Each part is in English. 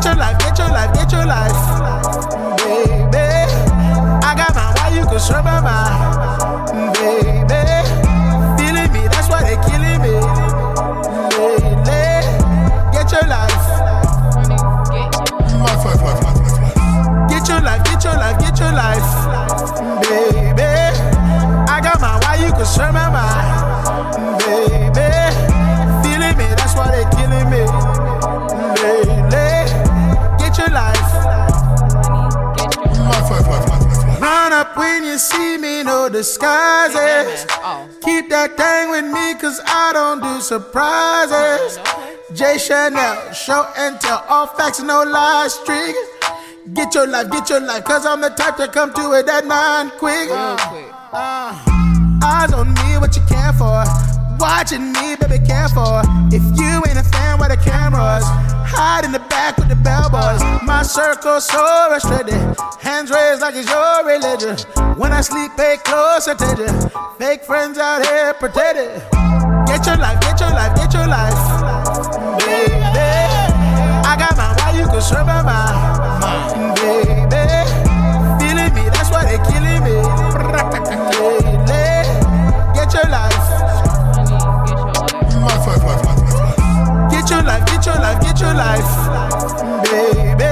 Get your life, get your life, get your life. Baby, I got my why you can serve my mind. Baby, feeling me, that's why they killing me. Lately, get your life. Get your life, get your life, get your life. Baby, I got my why you can serve my mind. Baby, feeling me, that's why they killing me. Lately, get your life. Run up when you see me, no disguises. Keep that thing with me, cause I don't do surprises. J. Chanel, show and tell, all facts, no lies, streak. Get your life, cause I'm the type to come to it that 9 quick. Eyes on me, what you care for? Watching me, baby, care for. If you ain't a fan, where the cameras? Hide in the back with the bellboys. My circle so restricted. Hands raised like it's your religion. When I sleep, pay close attention. Fake friends out here pretending. Get your life, get your life, get your life. Baby, I got my why you can serve my mind. Baby, feeling me, that's why they killing me. Lately, get your life. Get your life, get your life, get your life. Baby,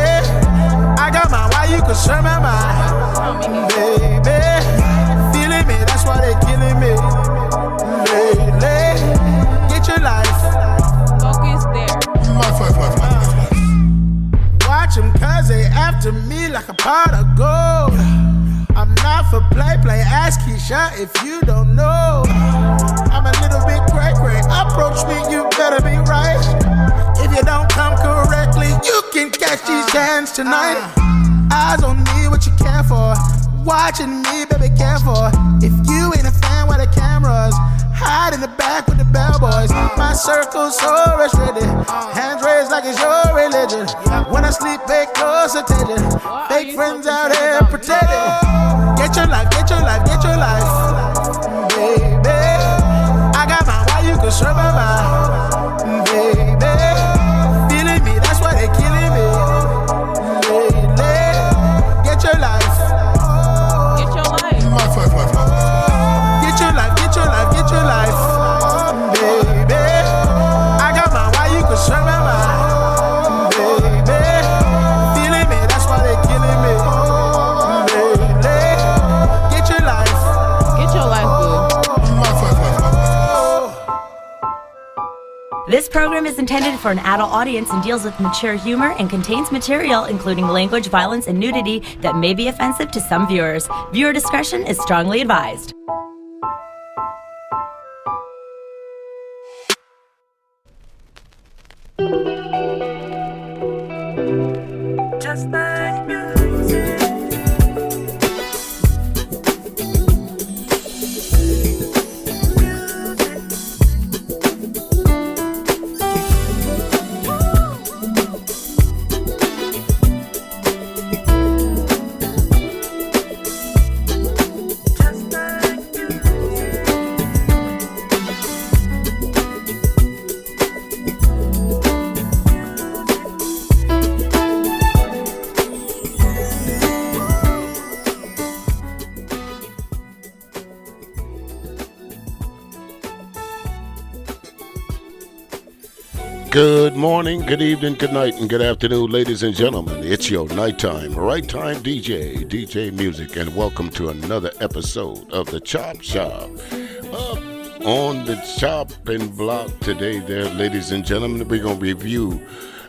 I got my why you can serve my mind. Baby, feeling me, that's why they killing me. Lately, get your life. Focus there. Watch them cause they after me like a pot of gold. I'm not for play, ask Keisha if you don't know. I'm a little bit cray-cray, approach me, you better be right. If you don't come correctly, you can catch these hands tonight. Eyes on me, what you care for? Watching me, baby, care for. If you ain't a fan, why the cameras? Hide in the back with the bellboys. My circle's so restricted. Hands raised like it's your religion. When I sleep, pay close attention. Fake friends out here pretending. Get your life, get your life, get your life. Baby, I got my why you can serve my mind. Baby, feeling me, that's why they killing me. Lately, get your life. Get your life. Get your life, get your life, get your life. Baby, I got my why you can serve my mind. Baby, feeling me, that's why they killing me. Lately, get your life. Get your life, boo. This program is intended for an adult audience and deals with mature humor and contains material including language, violence, and nudity that may be offensive to some viewers. Viewer discretion is strongly advised. Just like music. Good morning, good evening, good night, and good afternoon, ladies and gentlemen. It's your nighttime, right time DJ Music, and welcome to another episode of the Chop Shop. Up on the chopping block today there, ladies and gentlemen, we're going to review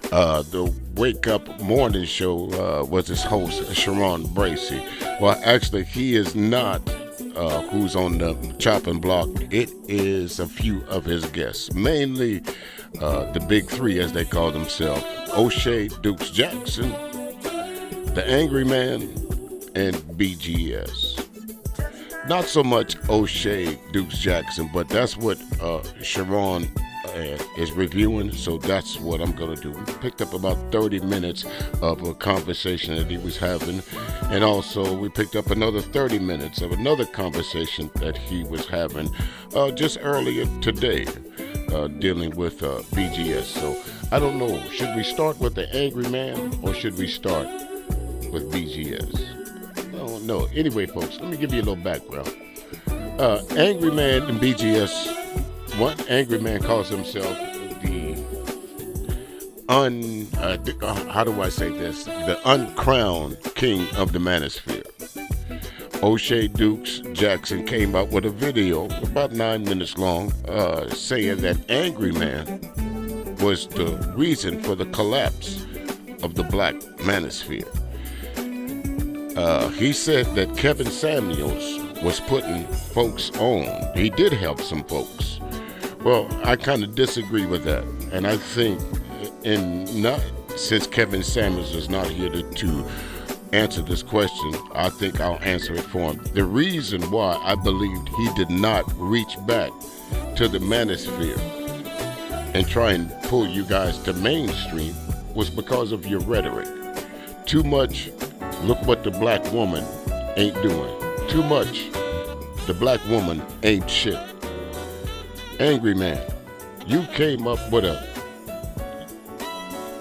the Wake Up Morning Show with his host, Sharon Bracey. Well, actually, he is not who's on the chopping block. It is a few of his guests, mainly the big three, as they call themselves: O'Shea Dukes Jackson, the Angry Man, and BGS. Not so much O'Shea Dukes Jackson, but that's what Sharon is reviewing, so that's what I'm going to do. We picked up about 30 minutes of a conversation that he was having, and also we picked up another 30 minutes of another conversation that he was having just earlier today. dealing with BGS. So I don't know. Should we start with the Angry Man or should we start with BGS? I don't know. Anyway, folks, let me give you a little background. Angry Man and BGS. One Angry Man calls himself the how do I say this? The uncrowned king of the manosphere. O'Shea Dukes Jackson came out with a video about 9 minutes long saying that Angry Man was the reason for the collapse of the black manosphere. He said that Kevin Samuels was putting folks on. He did help some folks. Well, I kind of disagree with that. And I think since Kevin Samuels is not here to answer this question, I think I'll answer it for him. The reason why I believed he did not reach back to the manosphere and try and pull you guys to mainstream was because of your rhetoric. Too much, look what the black woman ain't doing. Too much, the black woman ain't shit. Angry Man, you came up with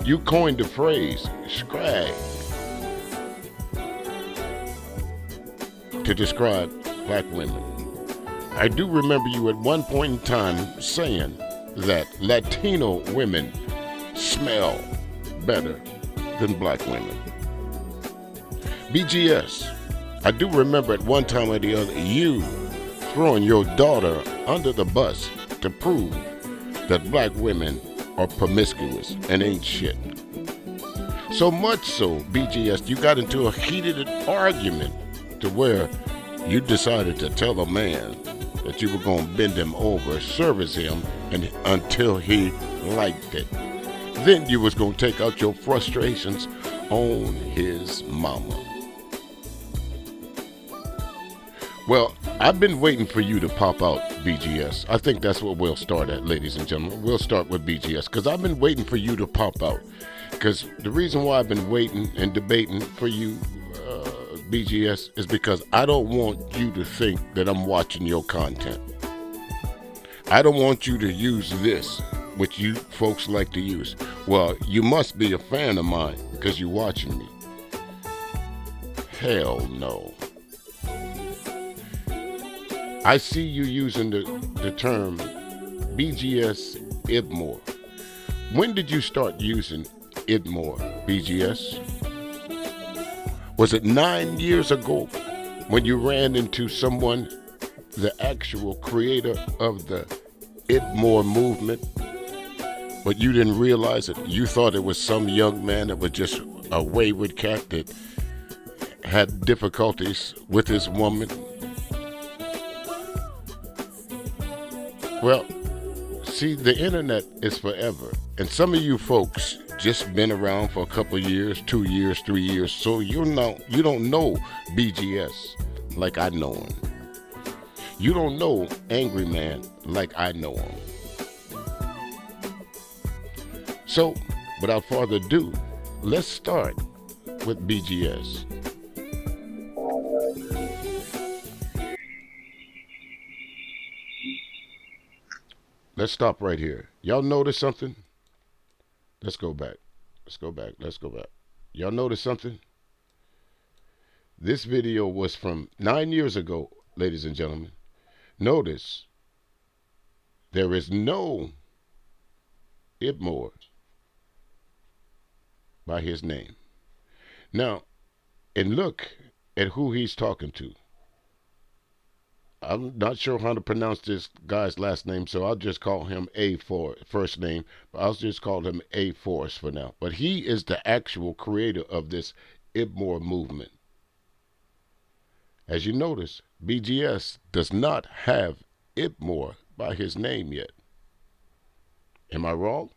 you coined the phrase, scrag, to describe black women. I do remember you at one point in time saying that Latino women smell better than black women. BGS, I do remember at one time or the other you throwing your daughter under the bus to prove that black women are promiscuous and ain't shit. So much so, BGS, you got into a heated argument to where you decided to tell a man that you were going to bend him over, service him, and until he liked it. Then you was going to take out your frustrations on his mama. Well, I've been waiting for you to pop out, BGS. I think that's what we'll start at, ladies and gentlemen. We'll start with BGS, because I've been waiting for you to pop out. Because the reason why I've been waiting and debating for you, BGS, is because I don't want you to think that I'm watching your content. I don't want you to use this, which you folks like to use. Well, you must be a fan of mine because you're watching me. Hell no. I see you using the term BGS Ibmore. When did you start using Ibmore, BGS? Was it 9 years ago when you ran into someone, the actual creator of the Ibmore movement, but you didn't realize it? You thought it was some young man that was just a wayward cat that had difficulties with his woman? Well, see, the internet is forever, and some of you folks just been around for a couple of years, 2 years, 3 years, so you don't know BGS like I know him. You don't know Angry Man like I know him. So, without further ado, let's start with BGS. Let's stop right here. Y'all notice something? Let's go back. Y'all notice something? This video was from 9 years ago, ladies and gentlemen. Notice there is no Ibmore by his name. Now, and look at who he's talking to. I'm not sure how to pronounce this guy's last name, so I'll just call him A for first name. But I'll just call him A Force for now. But he is the actual creator of this Ibmore movement. As you notice, BGS does not have Ibmore by his name yet. Am I wrong?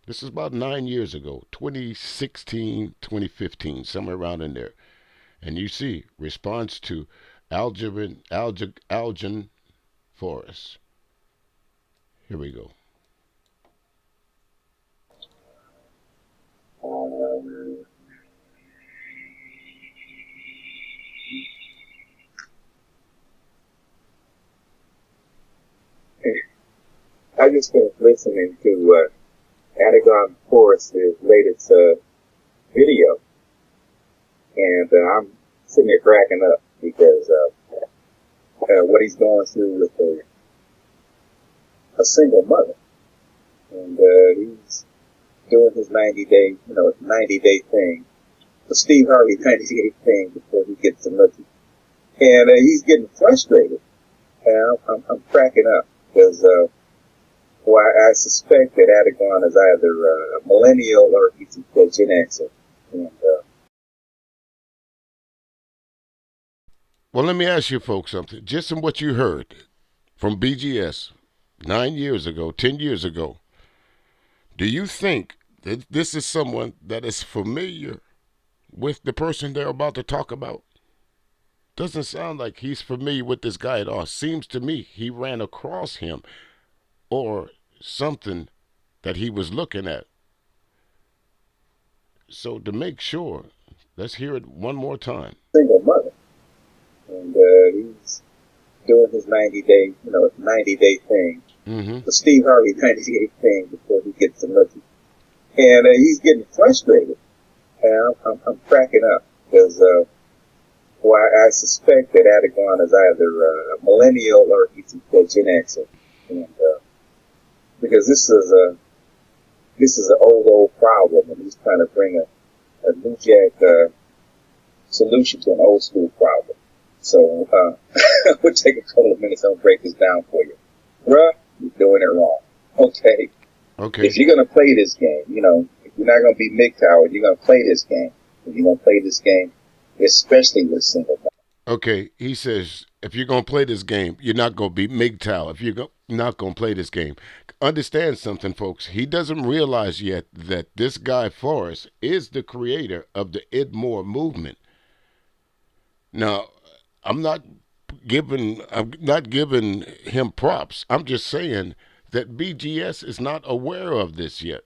This is about 9 years ago, 2016, 2015, somewhere around in there. And you see, response to Algin Forest. Here we go. I just finished listening to Anagon Forrest's latest video, and I'm sitting there cracking up because what he's going through with a single mother, and he's doing his 90-day thing, the Steve Harvey 90-day thing before he gets to Nookie, and he's getting frustrated, and I'm cracking up because. Well, I suspect that Anagon is either a millennial or he's a Gen Xer. And, Well, let me ask you folks something. Just from what you heard from BGS 9 years ago, 10 years ago, do you think that this is someone that is familiar with the person they're about to talk about? Doesn't sound like he's familiar with this guy at all. Seems to me he ran across him or something that he was looking at. So to make sure, let's hear it one more time. Single mother, and he's doing his 90-day thing, the Steve Harvey 90-day thing before he gets to Nookie, and he's getting frustrated, and I'm cracking up because I suspect that Anagon is either a millennial or he's a Gen Xer, and because this is an old problem, and he's trying to bring a new jack solution to an old school problem. So we'll take a couple of minutes and break this down for you. Bruh, you're doing it wrong. Okay. If you're gonna play this game, if you're not gonna be MGTOW, you're gonna play this game. If you're gonna play this game, especially with single mother. Okay, he says, if you're going to play this game, you're not going to be MGTOW. If you're not going to play this game. Understand something, folks. He doesn't realize yet that this guy, Forrest, is the creator of the Ed Moore movement. Now, I'm not giving him props. I'm just saying that BGS is not aware of this yet.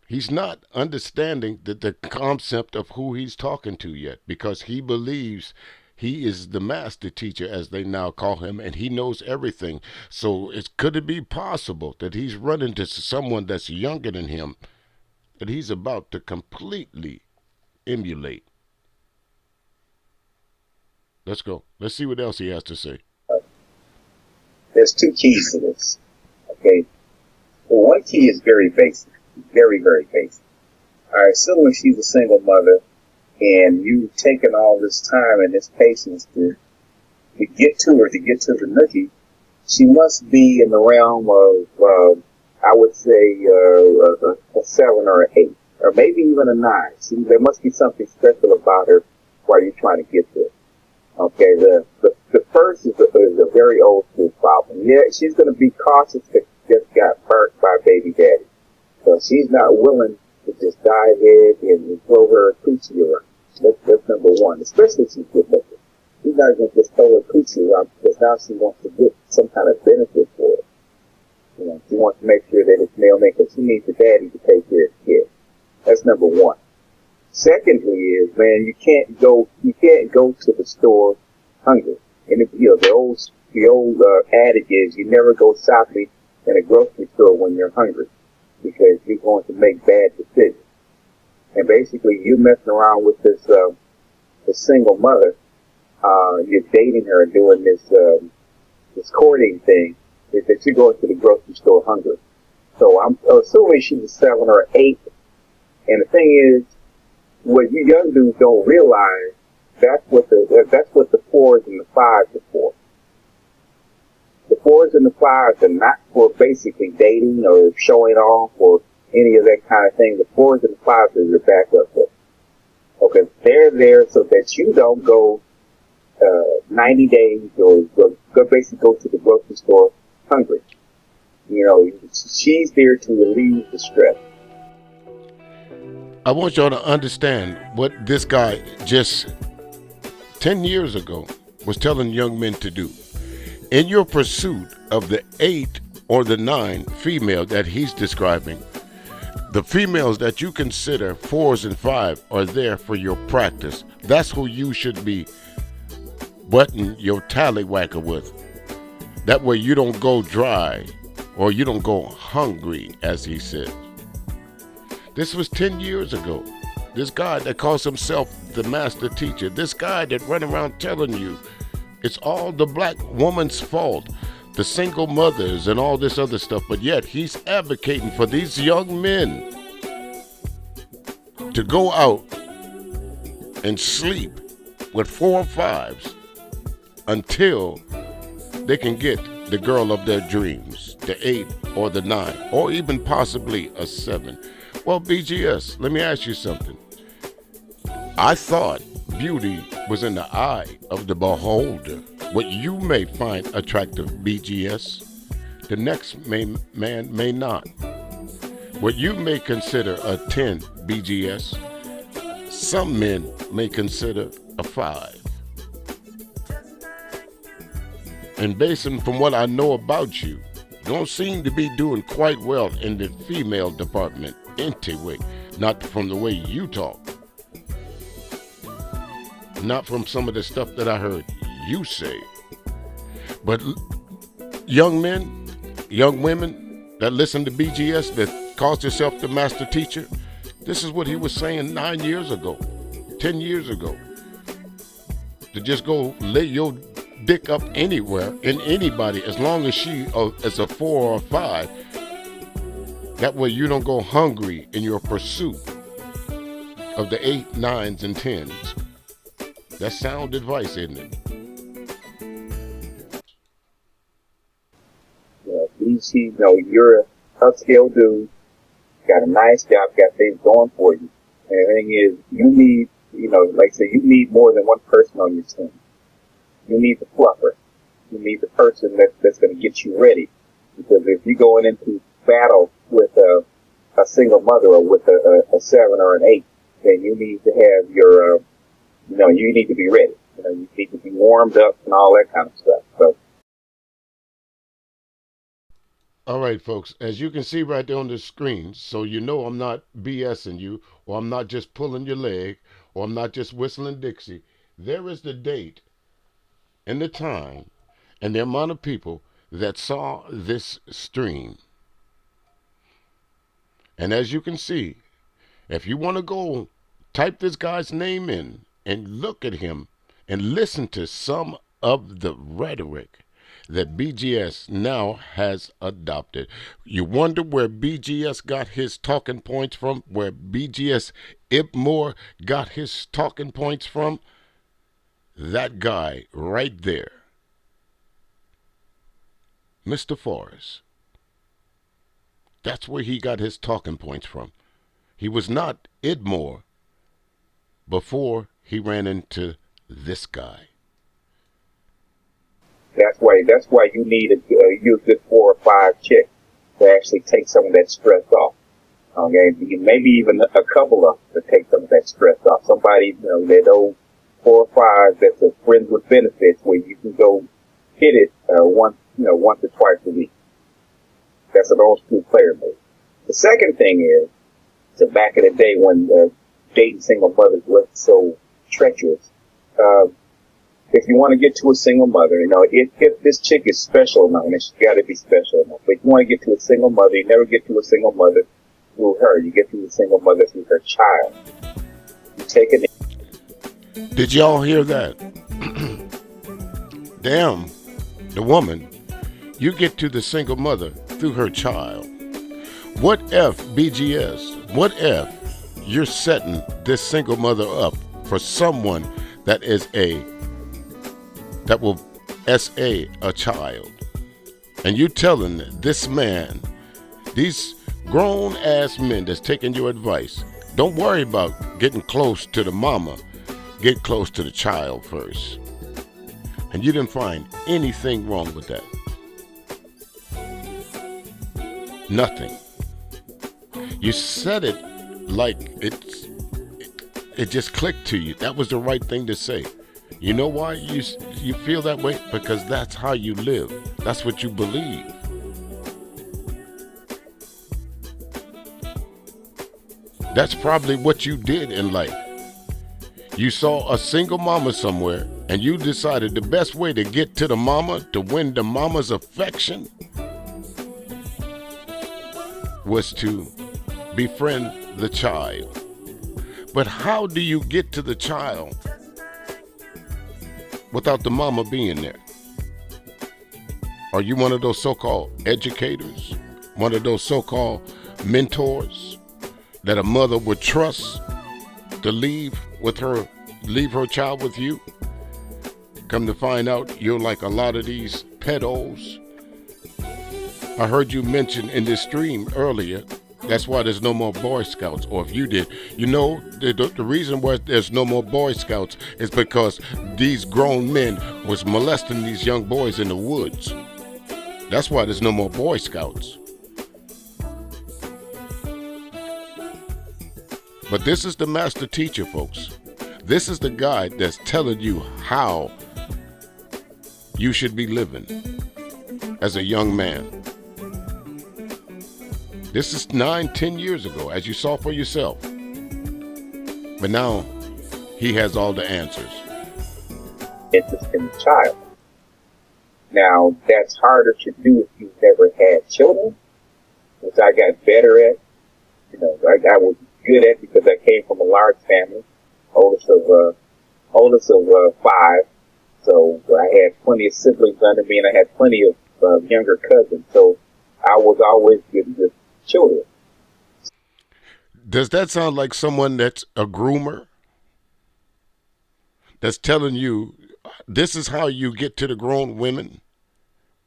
He's not understanding the concept of who he's talking to yet because he believes he is the master teacher, as they now call him, and he knows everything. So could it be possible that he's running into someone that's younger than him that he's about to completely emulate? Let's go. Let's see what else he has to say. There's two keys to this. Okay. Well, one key is very basic. Very, very basic. I assume if she's a single mother and you've taken all this time and this patience to get to her, to get to the Nookie, she must be in the realm of, I would say, a 7 or an 8, or maybe even a 9. There must be something special about her while you're trying to get there. Okay, the first is a very old school problem. Yeah, she's going to be cautious because she just got burnt by baby daddy. So she's not willing to just dive in and throw her coochie around. That's number one, especially if she's good looking. She's not going to just throw her coochie around because now she wants to get some kind of benefit for it. She wants to make sure that it's male because she needs the daddy to take care of the kid. That's number one. Secondly is, man, you can't go to the store hungry. And the old adage is you never go shopping in a grocery store when you're hungry, because you're going to make bad decisions. And basically, you messing around with this single mother, you're dating her and doing this courting thing, is that you're going to the grocery store hungry. So I'm assuming she's a 7 or an 8. And the thing is, what you young dudes don't realize, that's what the 4s and the 5s are for. The 4s and the 5s are not for basically dating or showing off or any of that kind of thing. The 4s and the 5s are your backup hook. Okay, they're there so that you don't go 90 days or basically go to the grocery store hungry. She's there to relieve the stress. I want y'all to understand what this guy just 10 years ago was telling young men to do. In your pursuit of the 8 or the 9 female that he's describing, the females that you consider 4s and 5 are there for your practice. That's who you should be button your tallywhacker with. That way you don't go dry or you don't go hungry, as he said. This was 10 years ago. This guy that calls himself the master teacher, this guy that run around telling you it's all the black woman's fault, the single mothers and all this other stuff, but yet he's advocating for these young men to go out and sleep with 4 or 5s until they can get the girl of their dreams, the 8 or the 9, or even possibly a 7. Well, BGS, let me ask you something. I thought beauty was in the eye of the beholder. What you may find attractive, BGS, the next man may not. What you may consider a 10, BGS, some men may consider a 5. And based on from what I know about you, don't seem to be doing quite well in the female department anyway. Not from the way you talk. Not from some of the stuff that I heard you say. But young men, young women that listen to BGS, that calls yourself the master teacher, this is what he was saying 9 years ago, 10 years ago. To just go lay your dick up anywhere in anybody, as long as she is a 4 or a 5. That way you don't go hungry in your pursuit of the 8, 9s, and 10s. That's sound advice, isn't it? Yeah, you're a upscale dude, got a nice job, got things going for you. And the thing is, you need, like I say, you need more than one person on your team. You need the fluffer. You need the person that's going to get you ready. Because if you're going into battle with a single mother or with a 7 or an 8, then you need to have your, you need to be ready. You need to be warmed up and all that kind of stuff. So. All right, folks, as you can see right there on the screen, so you know I'm not BSing you, or I'm not just pulling your leg, or I'm not just whistling Dixie. There is the date and the time and the amount of people that saw this stream. And as you can see, if you want to go type this guy's name in and look at him and listen to some of the rhetoric that BGS now has adopted. You wonder where BGS got his talking points from, where BGS Ibmore got his talking points from? That guy right there, Mr. Forrest. That's where he got his talking points from. He was not Idmore before he ran into this guy. That's why you need a good 4 or 5 chick to actually take some of that stress off. Okay, maybe even a couple of them to take some of that stress off. Somebody, that old 4 or 5 that's a friends with benefits where you can go hit it once or twice a week. That's an old school player move. The second thing is, so back in the day when dating single mothers wasn't so treacherous, if you want to get to a single mother, if this chick is special enough, and she's got to be special enough, but if you want to get to a single mother, you never get to a single mother through her. You get to a single mother through her child. You take it. Did y'all hear that? Damn, the woman, you get to the single mother through her child. What if, BGS, what if you're setting this single mother up for someone that will SA a child, and you telling this man, these grown ass men that's taking your advice, don't worry about getting close to the mama, get close to the child first. And you didn't find anything wrong with that. Nothing. You said it like it just clicked to you. That was the right thing to say. You know why you feel that way? Because that's how you live. That's what you believe. That's probably what you did in life. You saw a single mama somewhere and you decided the best way to get to the mama, to win the mama's affection, was to befriend the child. But how do you get to the child without the mama being there? Are you one of those so-called educators? One of those so-called mentors that a mother would trust to leave her child with you? Come to find out, you're like a lot of these pedos. I heard you mention in this stream earlier, that's why there's no more Boy Scouts. Or if you did, you know, the reason why there's no more Boy Scouts is because these grown men was molesting these young boys in the woods. That's why there's no more Boy Scouts. But this is the master teacher, folks. This is the guy that's telling you how you should be living as a young man. This is 9-10 years ago, as you saw for yourself. But now, he has all the answers. Interest in the child. Now, that's harder to do if you've never had children, which I got better at. You know, I was good at because I came from a large family, oldest of 5. So I had plenty of siblings under me, and I had plenty of younger cousins. So I was always good with children. Does that sound like someone that's a groomer? That's telling you this is how you get to the grown women?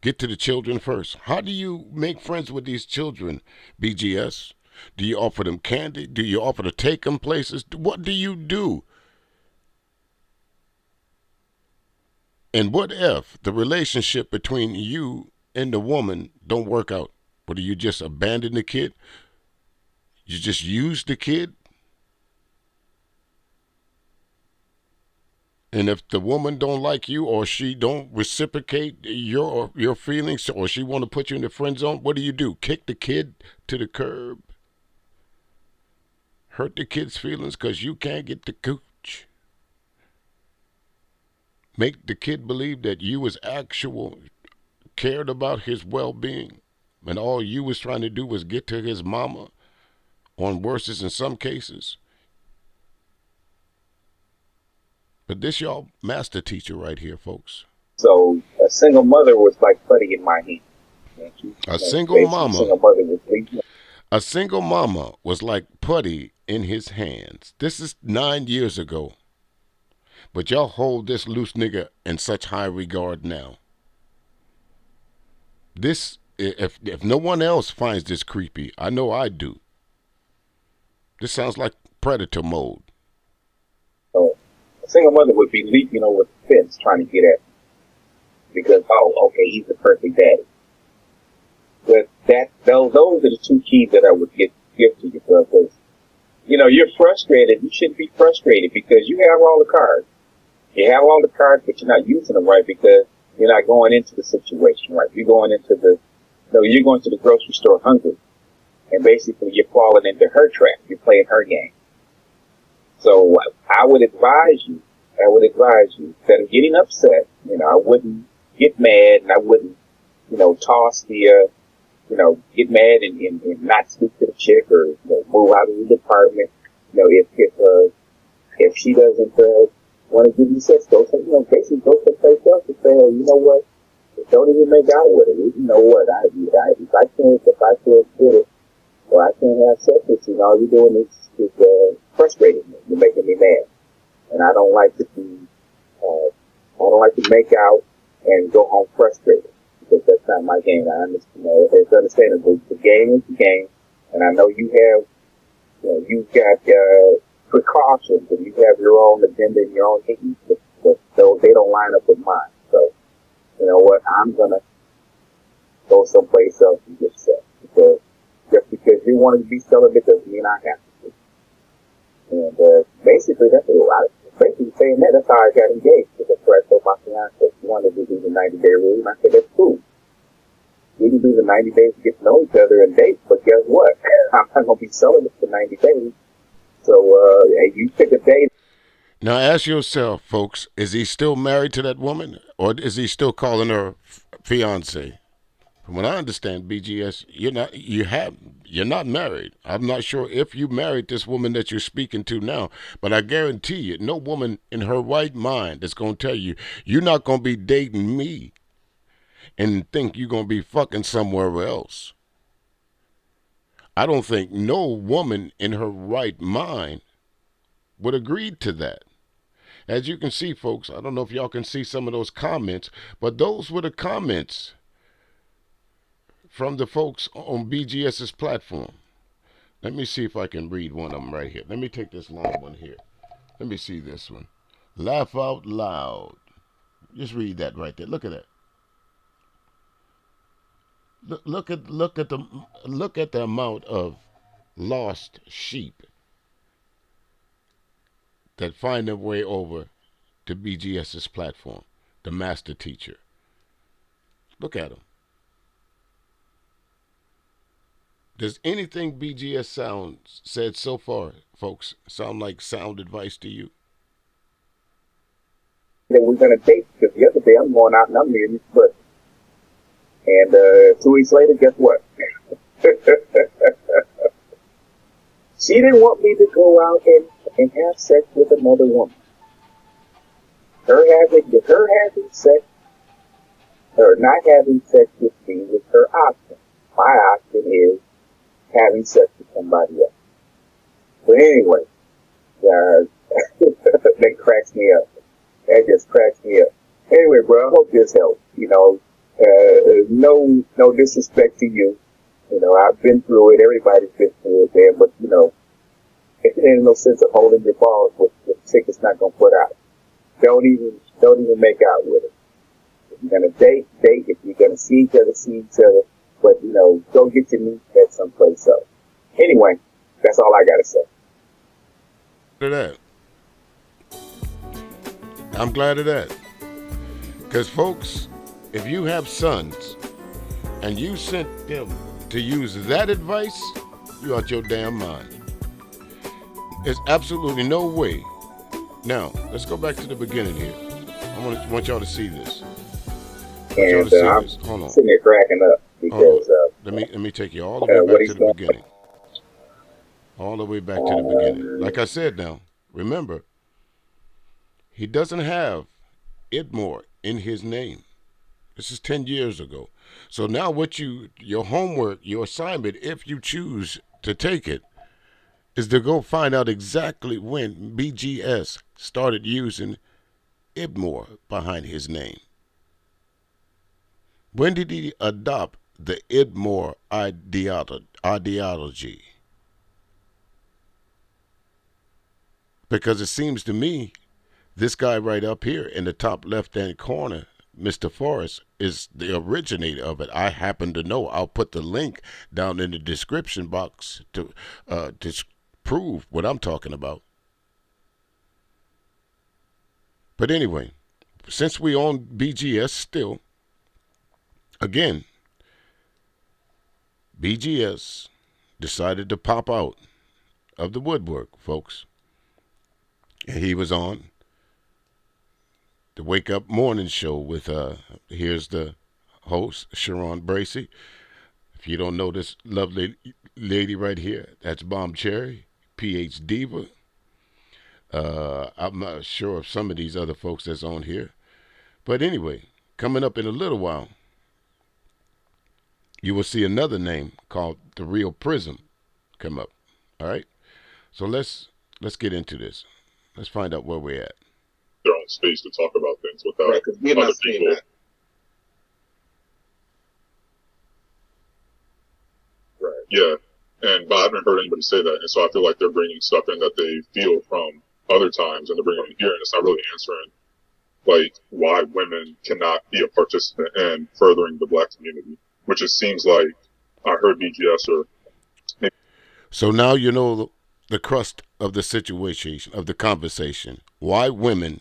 Get to the children first. How do you make friends with these children, BGS? Do you offer them candy? Do you offer to take them places? What do you do? And what if the relationship between you and the woman don't work out? Or do you just abandon the kid? You just use the kid? And if the woman don't like you, or she don't reciprocate your feelings, or she want to put you in the friend zone, what do? Kick the kid to the curb? Hurt the kid's feelings because you can't get the cooch? Make the kid believe that you was cared about his well-being, and all you was trying to do was get to his mama, on worses in some cases. But this y'all master teacher right here, folks. So a single mother was like putty in my hand. A single mama was like putty in his hands. This is 9 years ago. But y'all hold this loose nigga in such high regard now. This, if no one else finds this creepy, I know I do. This sounds like predator mode. So a single mother would be leaping over the fence trying to get at me. Because, okay, he's the perfect daddy. But those are the two keys that I would give to you, because, you know, you're frustrated. You shouldn't be frustrated because you have all the cards. You have all the cards, but you're not using them right because you're not going into the situation right. You're going to the grocery store hungry. And basically you're falling into her trap. You're playing her game. So I would advise you, instead of getting upset, you know, I wouldn't get mad, and I wouldn't, you know, toss the, get mad and not speak to the chick, or, you know, move out of the department. You know, if she doesn't, want to give you sex, basically go someplace else and say, oh, you know what? Don't even make out with it. You know what? If I can't get it, or I can't have sex with you, all you're doing is frustrating me. You're making me mad. And I don't like to make out and go home frustrated, because that's not my game. I understand, it's understandable. The game is the game, and I know you've got, precautions, and you have your own agenda and your own needs, but they don't line up with mine. So, you know what? I'm gonna go someplace else and get sex, because just because you want to be celibate doesn't mean I have to. And basically, that's a lot. Basically saying that's how I got engaged. Because I told my fiance she wanted to do the 90-day rule, and I said, that's cool. We can do the 90 days to get to know each other and date, but guess what? I'm not going to be celibate for 90 days. So, you pick a day. Now ask yourself, folks, is he still married to that woman, or is he still calling her fiance? From what I understand, BGS, you're not married. I'm not sure if you married this woman that you're speaking to now, but I guarantee you, no woman in her right mind is gonna tell you you're not gonna be dating me and think you're gonna be fucking somewhere else. I don't think no woman in her right mind would agree to that. As you can see, folks, I don't know if y'all can see some of those comments, but those were the comments from the folks on BGS's platform. Let me see if I can read one of them right here. Let me take this long one here. Let me see this one. Laugh out loud. Just read that right there. Look at that. Look at the amount of lost sheep that find their way over to BGS's platform, the master teacher. Look at them. Does anything BGS said so far, folks, sound like sound advice to you? That we're gonna date because the other day I'm going out and I'm meeting this pussy. And 2 weeks later, guess what? She didn't want me to go out and have sex with another woman. Her having sex, her not having sex with me was her option. My option is having sex with somebody else. But anyway, that cracks me up. That just cracks me up. Anyway, bro, I hope this helps. No disrespect to you. I've been through it. Everybody's been through it, man. But it ain't no sense of holding your balls with the chick that's not gonna put out. Don't even make out with it. If you're gonna date. If you're gonna see each other. But go get your meat at someplace else. Anyway, that's all I gotta say. To that. I'm glad of that. Because, folks, if you have sons and you sent them to use that advice, you out your damn mind. There's absolutely no way. Now, let's go back to the beginning here. I want y'all to see this. And I'm Hold on. sitting there cracking up because let me take you all the way back to the beginning. All the way back to the beginning. Like I said now, remember, he doesn't have Idmore in his name. This is 10 years ago. So now your homework, your assignment, if you choose to take it, is to go find out exactly when BGS started using Idmore behind his name. When did he adopt the Idmore ideology? Because it seems to me this guy right up here in the top left-hand corner, Mr. Forrest, is the originator of it. I happen to know. I'll put the link down in the description box to prove what I'm talking about. But anyway, since we own BGS still, again, BGS decided to pop out of the woodwork, folks. And he was on the Wake Up Morning Show with, here's the host, Sharon Bracey. If you don't know this lovely lady right here, that's Bomb Cherry, PH Diva. I'm not sure of some of these other folks that's on here. But anyway, coming up in a little while, you will see another name called TheRealPrism come up. All right? So let's get into this. Let's find out where we're at. Their own space to talk about things without other people. Right. Yeah. But I haven't heard anybody say that. And so I feel like they're bringing stuff in that they feel from other times and they're bringing it here. And it's not really answering, like, why women cannot be a participant in furthering the black community, which it seems like I heard BGS or. So now you know the crust of the situation, of the conversation. Why women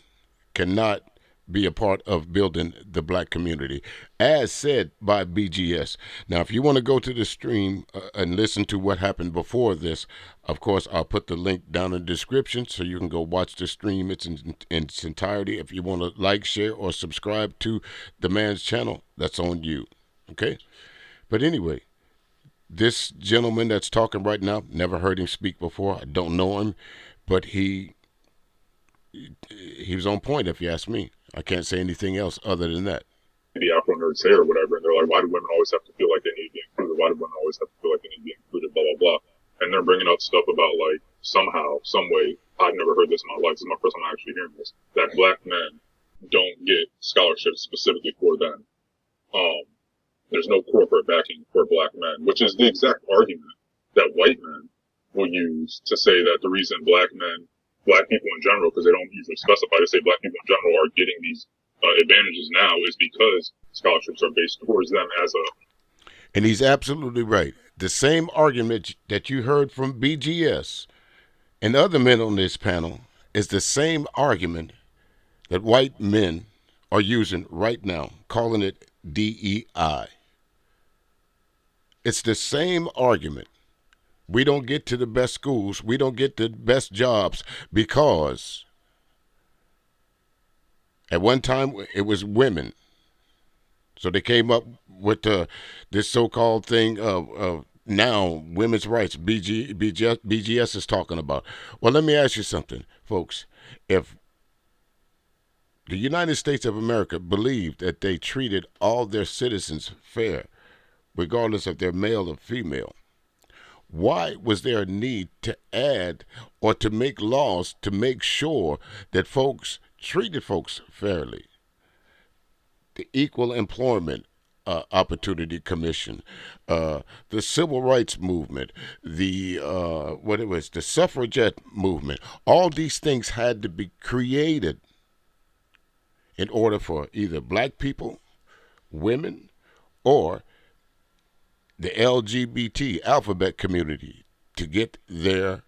cannot be a part of building the black community, as said by BGS. Now, if you want to go to the stream and listen to what happened before this, of course, I'll put the link down in the description so you can go watch the stream in its entirety. If you want to like, share, or subscribe to the man's channel, that's on you. Okay? But anyway, this gentleman that's talking right now, never heard him speak before. I don't know him, but he was on point, if you ask me. I can't say anything else other than that. The Afro nerds say or whatever, and they're like, why do women always have to feel like they need to be included? Why do women always have to feel like they need to be included? Blah, blah, blah. And they're bringing up stuff about, like, somehow, some way, I've never heard this in my life. This is my first time actually hearing this, that black men don't get scholarships specifically for them. There's no corporate backing for black men, which is the exact argument that white men will use to say that the reason black people in general, because they don't usually specify, they say black people in general are getting these advantages now is because scholarships are based towards them as a... And he's absolutely right. The same argument that you heard from BGS and other men on this panel is the same argument that white men are using right now, calling it DEI. It's the same argument. We don't get to the best schools. We don't get the best jobs because at one time it was women. So they came up with this so-called thing of now women's rights. BGS is talking about. Well, let me ask you something, folks. If the United States of America believed that they treated all their citizens fair, regardless if they're male or female, why was there a need to add or to make laws to make sure that folks treated folks fairly? The Equal Employment Opportunity Commission, the Civil Rights Movement, the suffragette movement, all these things had to be created in order for either black people, women, or the LGBT alphabet community to get their,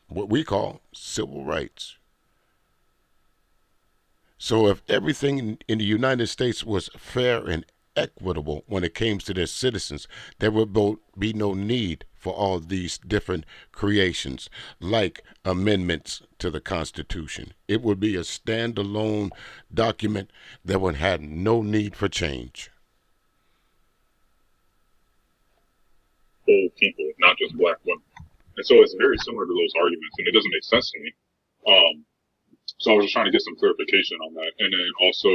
what we call, civil rights. So if everything in the United States was fair and equitable when it came to their citizens, there would be no need for all these different creations like amendments to the Constitution. It would be a standalone document that would have no need for change. Whole people, not just black women. And so it's very similar to those arguments, and it doesn't make sense to me. So I was just trying to get some clarification on that. And then also,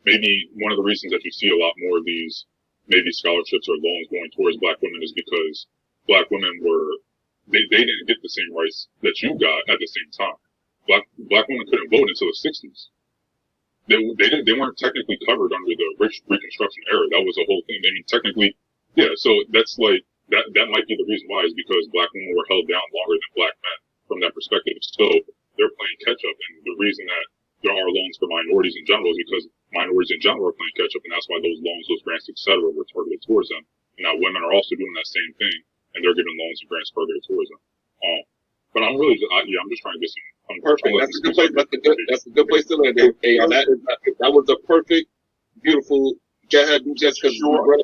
maybe one of the reasons that you see a lot more of these maybe scholarships or loans going towards black women is because black women they didn't get the same rights that you got at the same time. Black women couldn't vote until the 60s. They weren't technically covered under the Reconstruction era. That was a whole thing. I mean, technically, yeah, so that's like, that might be the reason why, is because black women were held down longer than black men from that perspective. So they're playing catch up, and the reason that there are loans for minorities in general is because minorities in general are playing catch up, and that's why those loans, those grants, etc., were targeted towards them. And now women are also doing that same thing, and they're giving loans and grants targeted towards them. But I'm really, I'm just trying to get some. Perfect. That's a good place. That's a good place to land. Hey, on that was a perfect, beautiful. Go ahead, Jessica. Sure.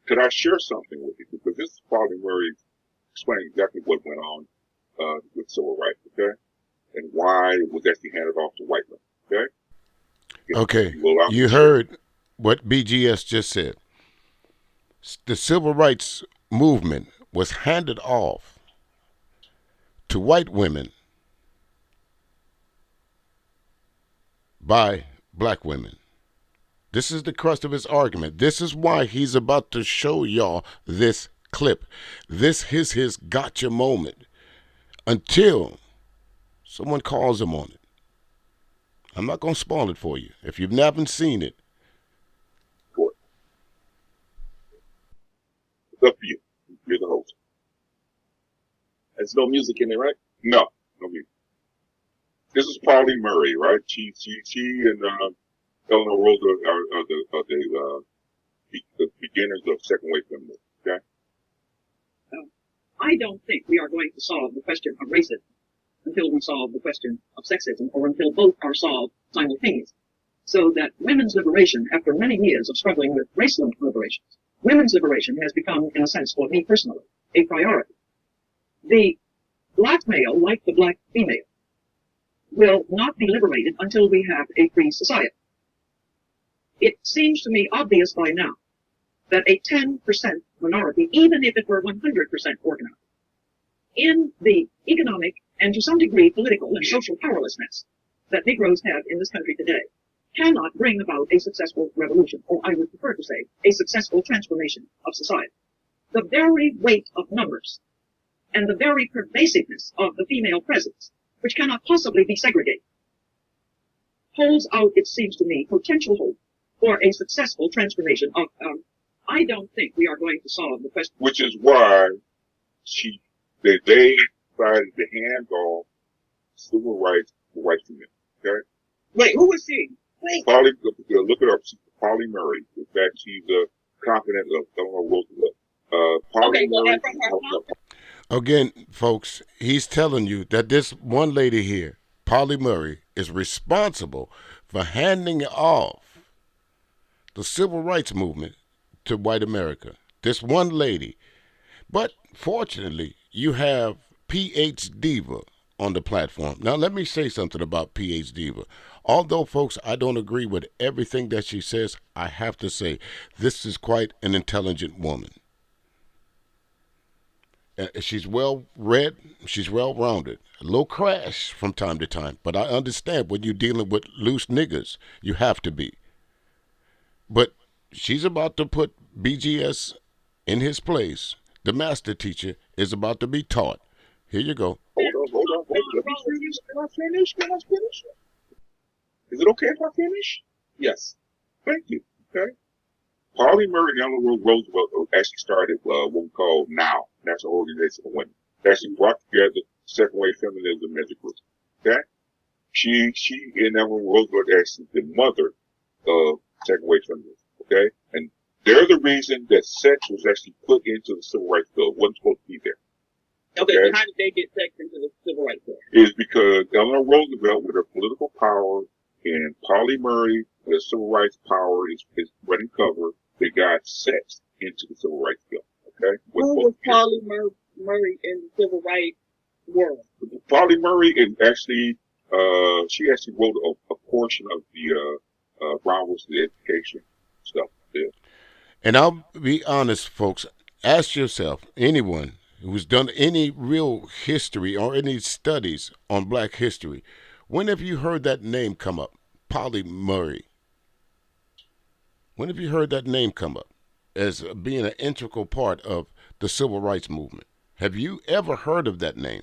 Could I share something with you? Because this is probably where he explained exactly what went on with civil rights, okay? And why it was actually handed off to white men, okay? Okay. You heard what BGS just said. The civil rights movement was handed off to white women by black women. This is the crust of his argument. This is why he's about to show y'all this clip. This is his gotcha moment until someone calls him on it. I'm not going to spoil it for you. If you've never seen it, it's up to you. You're the host. There's no music in there, right? No music. This is Pauline Murray, right? She and Eleanor Rose are the beginners of second wave feminism. Okay. I don't think we are going to solve the question of racism until we solve the question of sexism, or until both are solved simultaneously. So that women's liberation, after many years of struggling with race liberations, women's liberation has become, in a sense, for me personally, a priority. The black male, like the black female, will not be liberated until we have a free society. It seems to me obvious by now that a 10% minority, even if it were 100% organized, in the economic and to some degree political and social powerlessness that Negroes have in this country today, cannot bring about a successful revolution, or I would prefer to say, a successful transformation of society. The very weight of numbers and the very pervasiveness of the female presence, which cannot possibly be segregated, holds out, it seems to me, potential hope for a successful transformation of, I don't think we are going to solve the question. Which is why they decided to hand off civil rights to white females. Okay? Wait, who was she? Wait. Polly, look it up. Polly Murray. In fact, she's a confidant of Eleanor Roosevelt. Polly Murray. Again, folks, he's telling you that this one lady here, Polly Murray, is responsible for handing off the civil rights movement to white America. This one lady. But fortunately, you have PH Diva on the platform. Now, let me say something about PH Diva. Although, folks, I don't agree with everything that she says, I have to say this is quite an intelligent woman. She's well-read, she's well-rounded. A little crash from time to time, but I understand when you're dealing with loose niggas, you have to be. But she's about to put BGS in his place. The master teacher is about to be taught. Here you go. Hold on. Let me finish. Can I finish? Is it okay if I finish? Yes. Thank you. Okay. Polly Murray and Eleanor Roosevelt actually started what we call NOW, National Organization of Women. They actually brought together second wave feminism as a group. Okay? She and Eleanor Roosevelt actually the mother of second wave feminism. Okay? And they're the reason that sex was actually put into the civil rights bill. It wasn't supposed to be there. Okay, so how did they get sex into the civil rights bill? Is because Eleanor Roosevelt, with her political power, and Polly Murray, with her civil rights power, is running cover. They got sex into the civil rights bill. Okay. Who was Polly Murray in the civil rights world? Polly Murray is actually, she actually wrote a portion of the Brown versus Education stuff there. And I'll be honest, folks. Ask yourself, anyone who's done any real history or any studies on black history, when have you heard that name come up? Polly Murray. When have you heard that name come up as being an integral part of the civil rights movement? Have you ever heard of that name?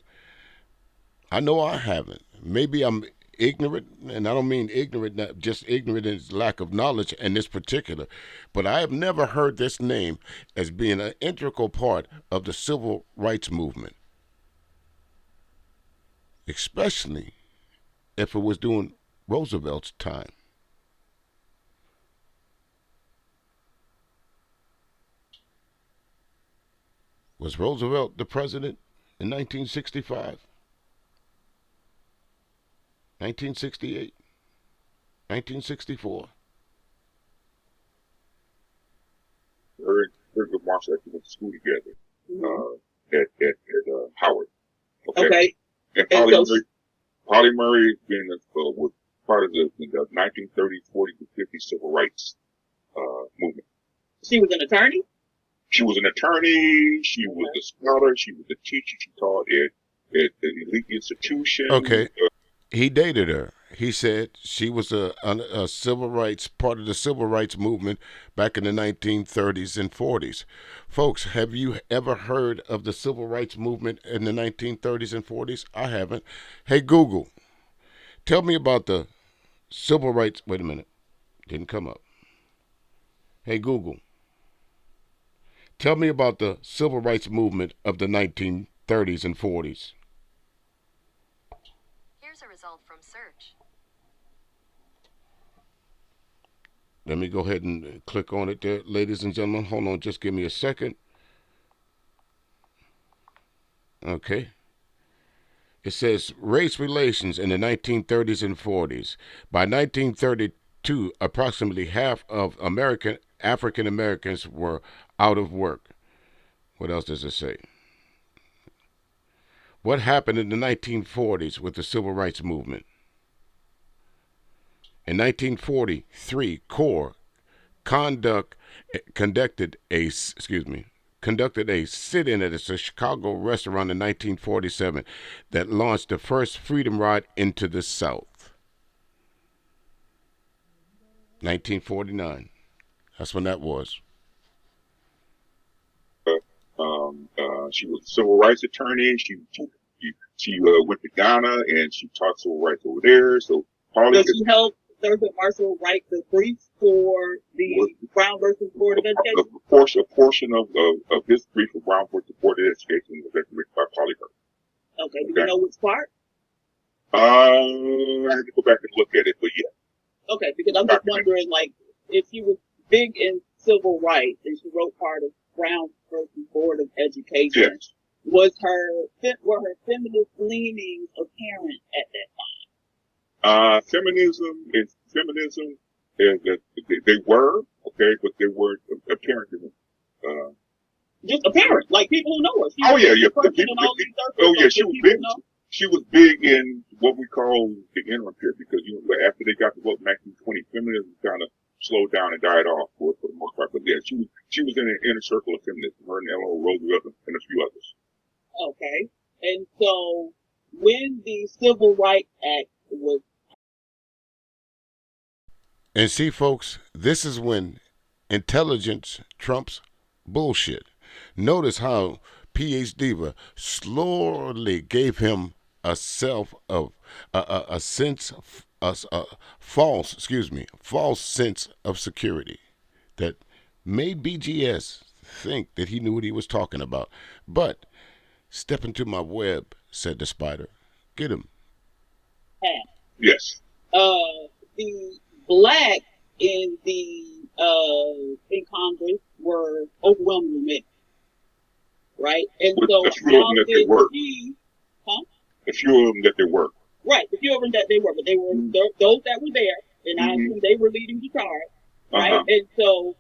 I know I haven't. Maybe I'm ignorant, and I don't mean ignorant, not just ignorant in lack of knowledge in this particular, but I have never heard this name as being an integral part of the civil rights movement, especially if it was during Roosevelt's time. Was Roosevelt the president in 1965, 1968, 1964? Her and Marshall actually went to school together at Howard. Okay. And Polly Murray being was part of the 1930s, 40s, and 50s civil rights movement. She was an attorney? She was an attorney, she was a scholar, she was a teacher, she taught at an elite institution. Okay. He dated her. He said she was a civil rights, part of the civil rights movement back in the 1930s and 40s. Folks, have you ever heard of the civil rights movement in the 1930s and 40s? I haven't. Hey, Google, tell me about the civil rights. Wait a minute. Didn't come up. Hey, Google, tell me about the civil rights movement of the 1930s and 40s. Here's a result from search. Let me go ahead and click on it there, ladies and gentlemen. Hold on, just give me a second. Okay. It says race relations in the 1930s and 40s. By 1932, approximately half of African Americans were out of work. What else does it say? What happened in the 1940s with the civil rights movement? In 1943, CORE conducted a sit-in at a Chicago restaurant in 1947 that launched the first freedom ride into the South. 1949. That's when that was. She was a civil rights attorney. She went to Ghana and she taught civil rights over there. So Does she help Thurgood Marshall write the brief for the Brown versus Board of Education? A portion of this brief for Brown versus Board of Education was written by Polly Hurt. Okay, do you know which part? I had to go back and look at it, but yeah. Okay, because I'm just wondering, like, if she was big in civil rights and she wrote part of Brown versus Board of Education, yes. were her feminist leanings apparent at that time? Feminism, they were, okay, but they weren't apparent to them. Just apparent, like people who know her. She was big. She was big in what we call the interim period because, after they got to vote in 1920, feminism kind of slowed down and died off for the most part. But yeah, she was in an inner circle of feminism, her and Eleanor Roosevelt and a few others. Okay. And so when the Civil Rights Act was... And see, folks, this is when intelligence trumps bullshit. Notice how PH Diva slowly gave him a false sense of security that made BGS think that he knew what he was talking about. But step into my web, said the spider. Get him. Yes. The black in Congress were overwhelmingly men, right? And so a few of them that they were. A few of them that they were. Right, a few of them that they were, but they were those that were there, and I assume they were leading the charge, right? And so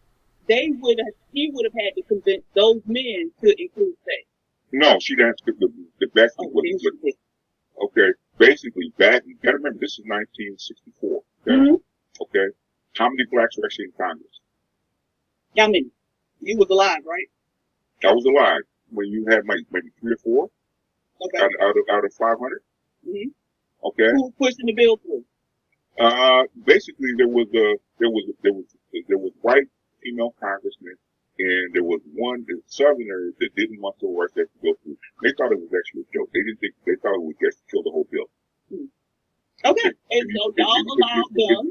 he would have had to convince those men to include sex. No, she didn't. The best okay. Basically, you gotta remember this is 1964. Okay? Okay. How many blacks were actually in Congress? How many? You was alive, right? I was alive when you had maybe 3 or 4. Okay. Out of 500. Okay. Who was pushing the bill through? Basically there was white female congressmen, and there was one Southerner that didn't want civil rights to go through. They thought it was actually a joke. They thought it would just kill the whole bill. Okay, and so y'all allowed them.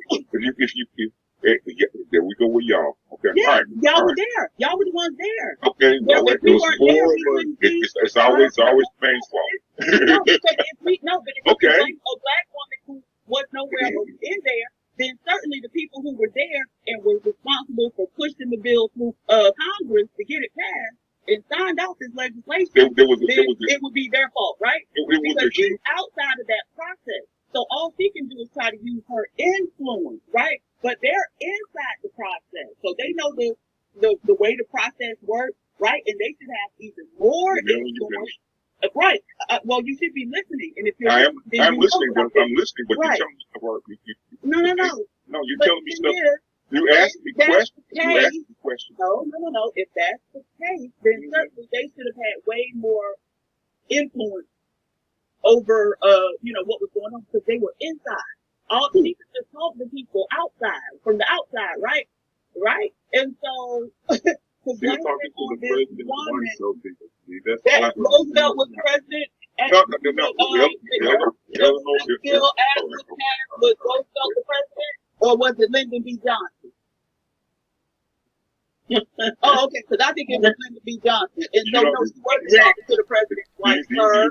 There we go with y'all. Okay, yeah, right. Y'all were there. Y'all were the ones there. Okay, well, if we weren't there, it's always Spain's fault. But if you blame a black woman who was nowhere in there, then certainly the people who were there and were responsible for pushing the bill through Congress to get it passed and signed off this legislation, it would be their fault, right? Because she's outside of that process. So all she can do is try to use her influence, right? But they're inside the process. So they know the way the process works, right? And they should have even more influence. Right. Well, you should be listening. And if you're I'm listening, but right. You're telling me about No, you're telling me stuff. You asked me questions. No. If that's the case, then certainly they should have had way more influence over, what was going on, because they were inside. She could just talk to people outside, from the outside, right? Right? And so, they're talking to the president that Roosevelt was president. Was Roosevelt the president, or was it Lyndon B. Johnson? Oh, okay, because I think it was Lyndon B. Johnson. And so, no, she wasn't talking to the president like her.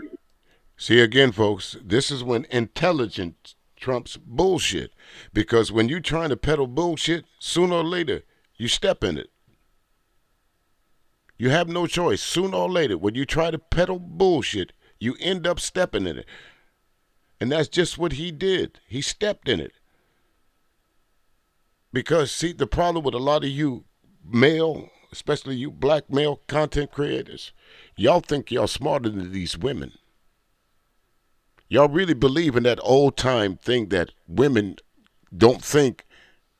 See, again, folks, this is when intelligence trumps bullshit. Because when you're trying to peddle bullshit, sooner or later, you step in it. You have no choice. Sooner or later, when you try to peddle bullshit, you end up stepping in it. And that's just what he did. He stepped in it. Because, see, the problem with a lot of you male, especially you black male content creators, y'all think y'all smarter than these women. Y'all really believe in that old time thing that women don't think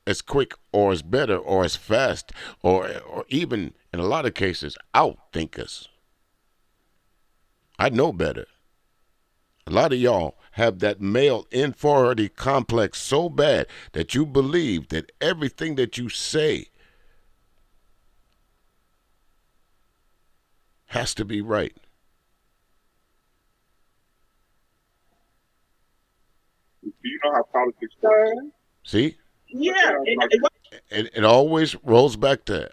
as quick or as better or as fast or even, in a lot of cases, outthink us. I know better. A lot of y'all have that male inferiority complex so bad that you believe that everything that you say has to be right. Do you know how politics works? See? Yeah. It always rolls back to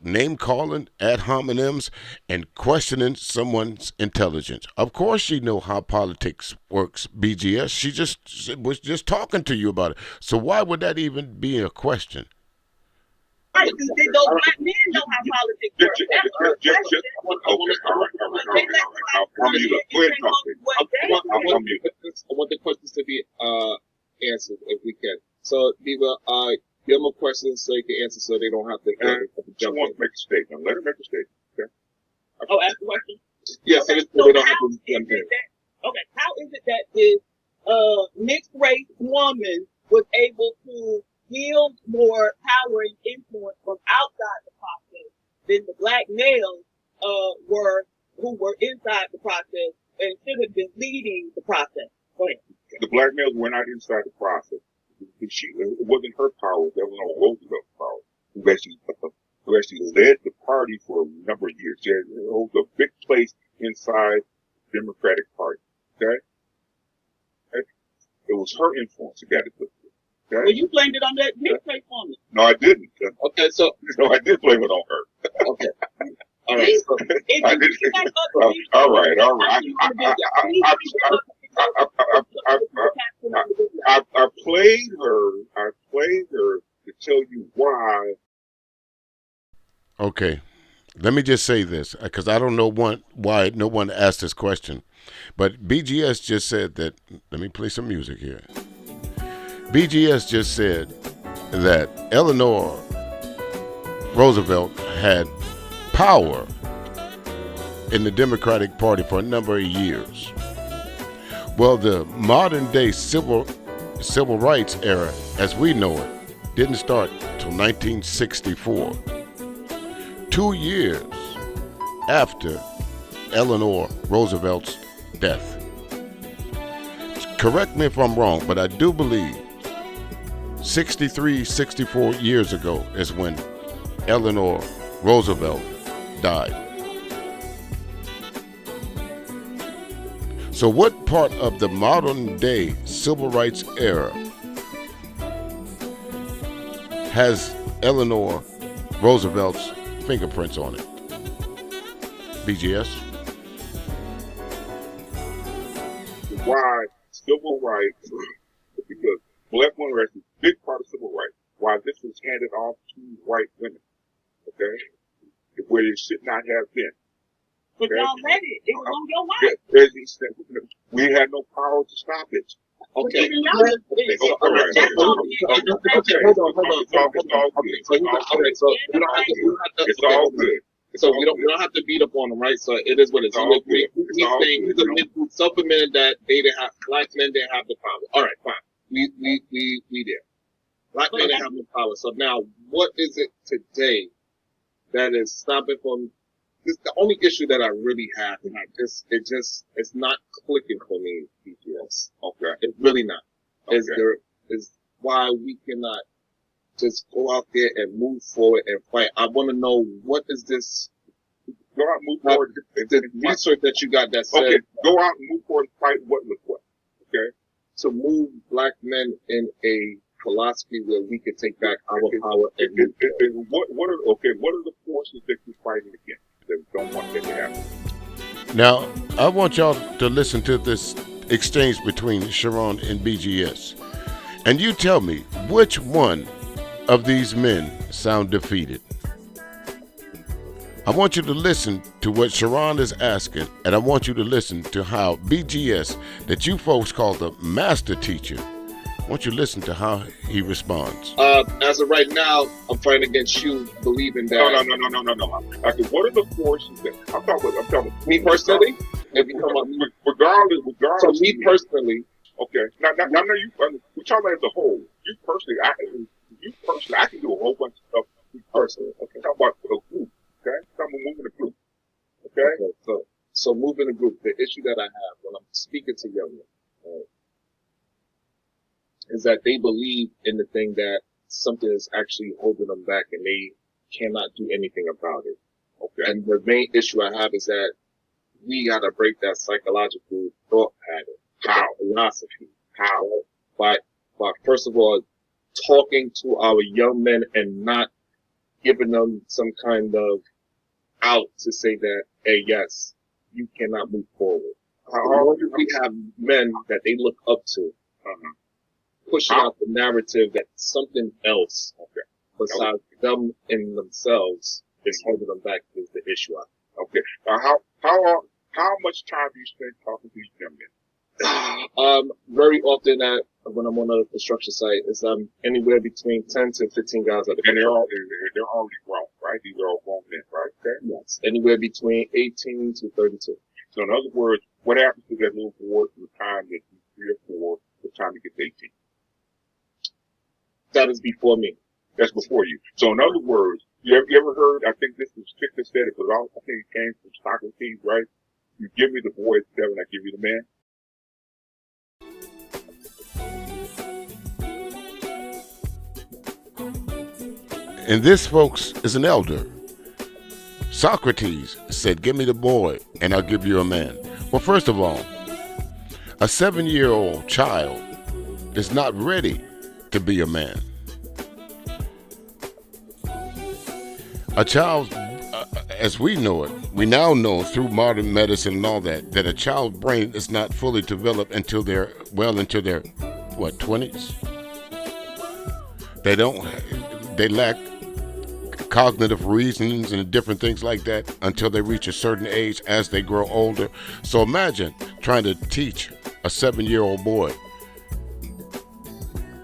name calling, ad hominems, and questioning someone's intelligence. Of course she know how politics works, BGS. She was just talking to you about it. So why would that even be a question? Right, because those black men know how politics work. I want the questions to be answered if we can. So, Diva, give them a question so you can answer so they don't have to jump in. Make a statement. Let her make a statement. Okay. Oh, ask a question? Yes, so they don't have to jump in. Okay, how is it that this mixed race woman was able to wield more power and influence from outside the process than the black males who were inside the process and should have been leading the process? Go ahead. The black males were not inside the process. It wasn't her power. That was on Roosevelt's power. Who actually led the party for a number of years. She holds a big place inside the Democratic Party. Okay? It was her influence that got it put through. Okay? Well, you blamed it on that mixed race woman. No, I didn't. Okay, so. No, I did blame it on her. Okay. All right. So, I did. All right. I played her to tell you why. Okay. Let me just say this, because I don't know why no one asked this question. But BGS just said that, let me play some music here. BGS just said that Eleanor Roosevelt had power in the Democratic Party for a number of years. Well, the modern day civil rights era, as we know it, didn't start till 1964. 2 years after Eleanor Roosevelt's death. Correct me if I'm wrong, but I do believe 64 years ago is when Eleanor Roosevelt died. So what part of the modern day civil rights era has Eleanor Roosevelt's fingerprints on it? BGS? Why civil rights, because black women are a big part of civil rights, why this was handed off to white women, okay? Where it should not have been. But y'all let it. It was on your wife. We had no power to stop it. Okay. Even y'all just did it. Hold on. It's all good. So we don't have to beat up on them, right? So it is what it is. He's saying he's self-admitted that black men didn't have the power. All right, fine. We there. Black men didn't have the power. So now, what is it today that is stopping from? This is the only issue that I really have, and it's not clicking for me. BGS. Okay, it's really not. Okay. Is why we cannot just go out there and move forward and fight. I want to know, what is this? Go out and move forward. The research that you got that said. Okay, go out and move forward and fight what with what? Okay? To move black men in a philosophy where we can take back our power and move forward. What are the forces that you're fighting against that don't want that to happen? Now, I want y'all to listen to this exchange between Sharon and BGS. And you tell me, which one of these men sound defeated? I want you to listen to what Sharon is asking, and I want you to listen to how BGS, that you folks call the master teacher, I want you to listen to how he responds. As of right now, I'm fighting against you believing that. No. I said, what are the forces that I'm talking me personally? If you come up, regardless. So me personally. Okay. Now you. We're talking about as a whole. You personally, I can do a whole bunch of stuff. Me personally. Okay. Talk about a group. Okay. Talk about moving a group. Okay. So moving a group. The issue that I have when I'm speaking to young men is that they believe in the thing that something is actually holding them back and they cannot do anything about it. Okay. And the main issue I have is that we gotta break that psychological thought pattern. How? Philosophy. How? By first of all, talking to our young men and not giving them some kind of out to say that, hey, yes, you cannot move forward. How do we have men that they look up to, pushing out the narrative that something else besides them in themselves is holding them back is the issue. Okay. How much time do you spend talking to these young men? Very often when I'm on a construction site, is anywhere between 10 to 15 guys at the and they're already grown, right? These are all grown men, right? Okay. Yes. Anywhere between 18 to 32. So in other words, what happens to that little boy from the time that he's 3 or 4 to the time he gets 18? That is before me. That's before you. So in other words, you ever heard, I think this is Chicken said it, because I think it came from Socrates, right? You give me the boy at 7, I give you the man. And this, folks, is an elder. Socrates said, give me the boy and I'll give you a man. Well, first of all, a 7-year-old child is not ready to be a man. A child, as we know it, we now know through modern medicine and all that a child's brain is not fully developed until they're into their 20s. They lack cognitive reasonings and different things like that until they reach a certain age as they grow older. So imagine trying to teach a 7-year-old boy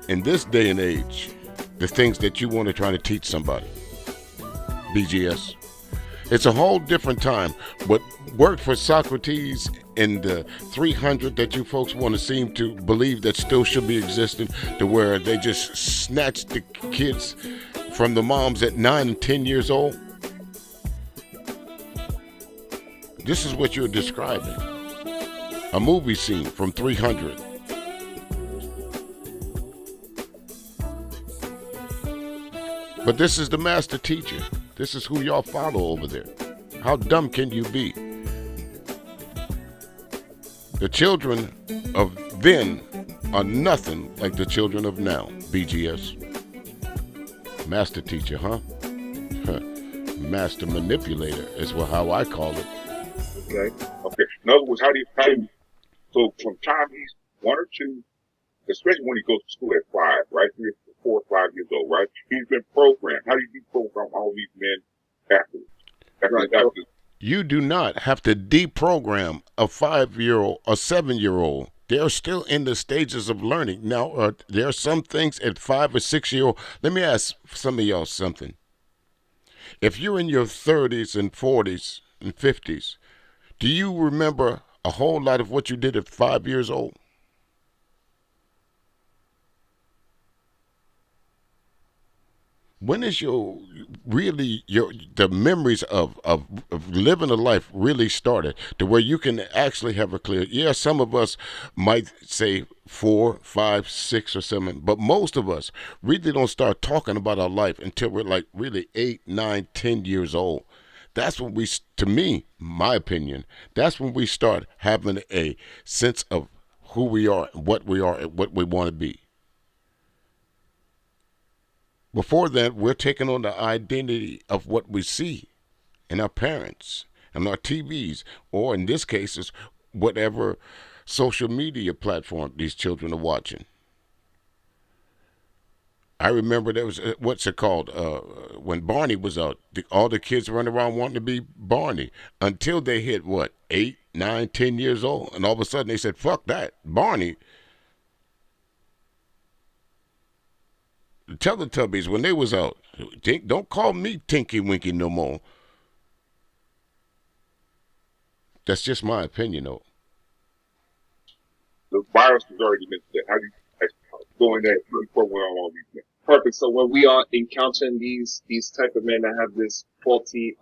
in this day and age the things that you want to try to teach somebody. BGS. It's a whole different time. What worked for Socrates in the 300 that you folks want to seem to believe that still should be existing, to where they just snatched the kids from the moms at 9 and 10 years old. This is what you're describing. A movie scene from 300. But this is the master teacher. This is who y'all follow over there. How dumb can you be? The children of then are nothing like the children of now. BGS. Master teacher, huh? Master manipulator is how I call it. Okay. In other words, how do you, so from time he's 1 or 2, especially when he goes to school at 5, right? 3 or 4 or 5 years old, right? He's been programmed. How do you deprogram all these men afterwards? You do not have to deprogram a 5-year-old, a 7-year-old. They're still in the stages of learning. Now, there are some things at 5 or 6-year-old. Let me ask some of y'all something. If you're in your 30s and 40s and 50s, do you remember a whole lot of what you did at 5 years old? When is the memories of living a life really started to where you can actually have a clear? Yeah, some of us might say 4, 5, 6 or 7, but most of us really don't start talking about our life until we're like really 8, 9, 10 years old. That's when we, to me, my opinion, that's when we start having a sense of who we are, and what we want to be. Before that, we're taking on the identity of what we see in our parents and our TVs, or in this case, is whatever social media platform these children are watching. I remember there was what's it called when Barney was out. All the kids running around wanting to be Barney until they hit what 8, 9, 10 years old, and all of a sudden they said, "Fuck that, Barney." The Teletubbies when they was out, don't call me Tinky Winky no more. That's just my opinion, though. The virus has already been said. How do you going there before we're on all these men? Perfect. So when we are encountering these type of men that have this faulty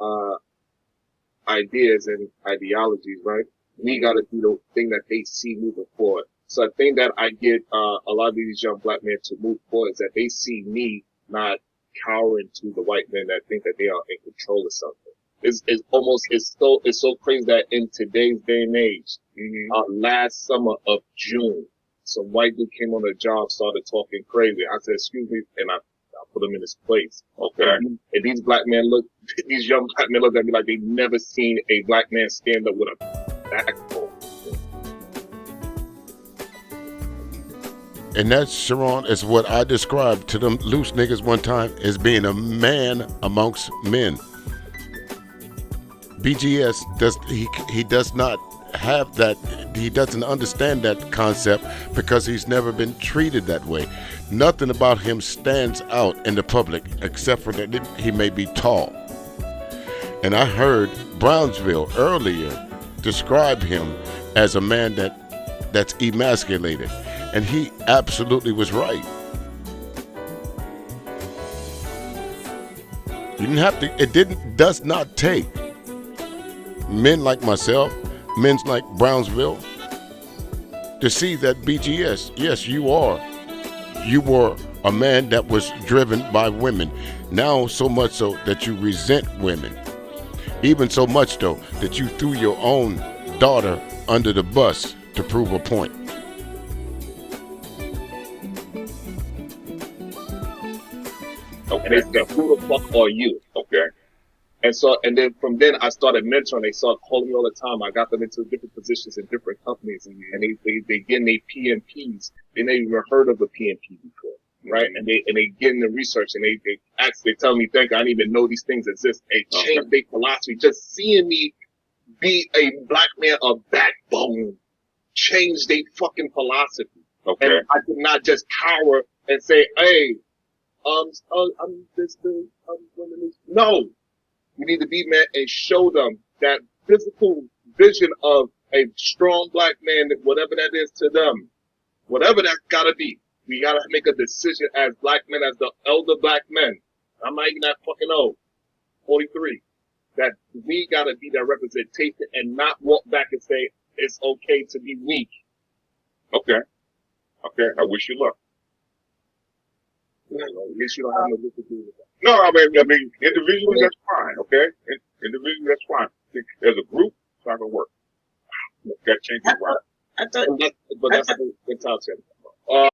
ideas and ideologies, right? We got to do the thing that they see moving forward. So I think that I get a lot of these young black men to move forward is that they see me not cowering to the white men that think that they are in control of something. It's so crazy that in today's day and age, last summer of June, some white dude came on the job, started talking crazy. I said, "Excuse me," and I put him in his place. Okay. And these young black men look at me like they never seen a black man stand up with a backbone. And that, Sharon, is what I described to them loose niggas one time as being a man amongst men. BGS he does not have that. He doesn't understand that concept because he's never been treated that way. Nothing about him stands out in the public except for that he may be tall. And I heard Brownsville earlier describe him as a man that's emasculated, and he absolutely was right. You didn't have to. Does not take men like myself, men like Brownsville, to see that BGS, yes, you were a man that was driven by women. Now so much so that you resent women. Even so much though that you threw your own daughter under the bus to prove a point. And they said, "Who the fuck are you?" Okay. And then from then I started mentoring. They started calling me all the time. I got them into different positions in different companies, and they getting their PMPs. They never even heard of a PMP before, right? And they get in the research, and they tell me, "Thank you, I didn't even know these things exist." They changed their philosophy. Just seeing me be a black man of backbone changed their fucking philosophy. Okay. And I did not just cower and say, "Hey, I'm this dude, I'm one of these." No. We need to be men and show them that physical vision of a strong black man, whatever that is to them, whatever that's gotta be. We gotta make a decision as black men, as the elder black men. I'm not even that fucking old, 43. That we gotta be that representation and not walk back and say it's okay to be weak. Okay. Okay. I wish you luck. At least you don't have no work to do with that. No, I mean, individually, that's fine, okay? Individually, that's fine. As a group, it's not gonna work. You gotta change it right. But that's a good time to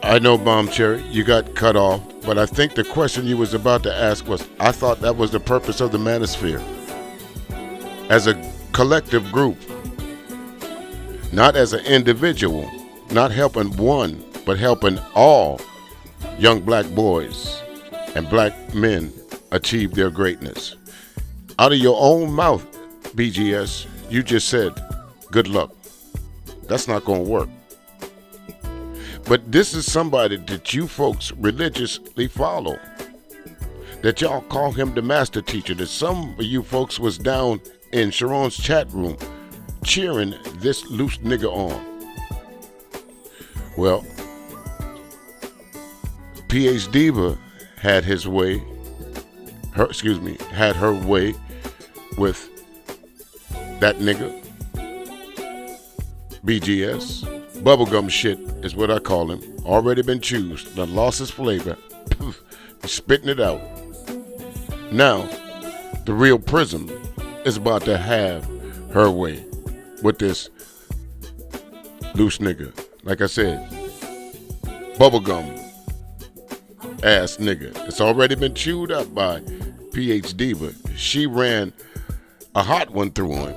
I know, Bomb Cherry, you got cut off, but I think the question you was about to ask was, I thought that was the purpose of the manosphere. As a collective group, not as an individual, not helping one, but helping all young black boys and black men achieve their greatness. Out of your own mouth, BGS, you just said, good luck. That's not going to work. But this is somebody that you folks religiously follow, that y'all call him the master teacher, that some of you folks was down in Sharon's chat room cheering this loose nigga on. Well, PH Diva had his way, had her way with that nigga, BGS. Bubblegum shit is what I call him. Already been chewed, done lost his flavor, spitting it out. Now, the real Prism is about to have her way with this loose nigga. Like I said, bubblegum ass nigga. It's already been chewed up by PH Diva. She ran a hot one through him.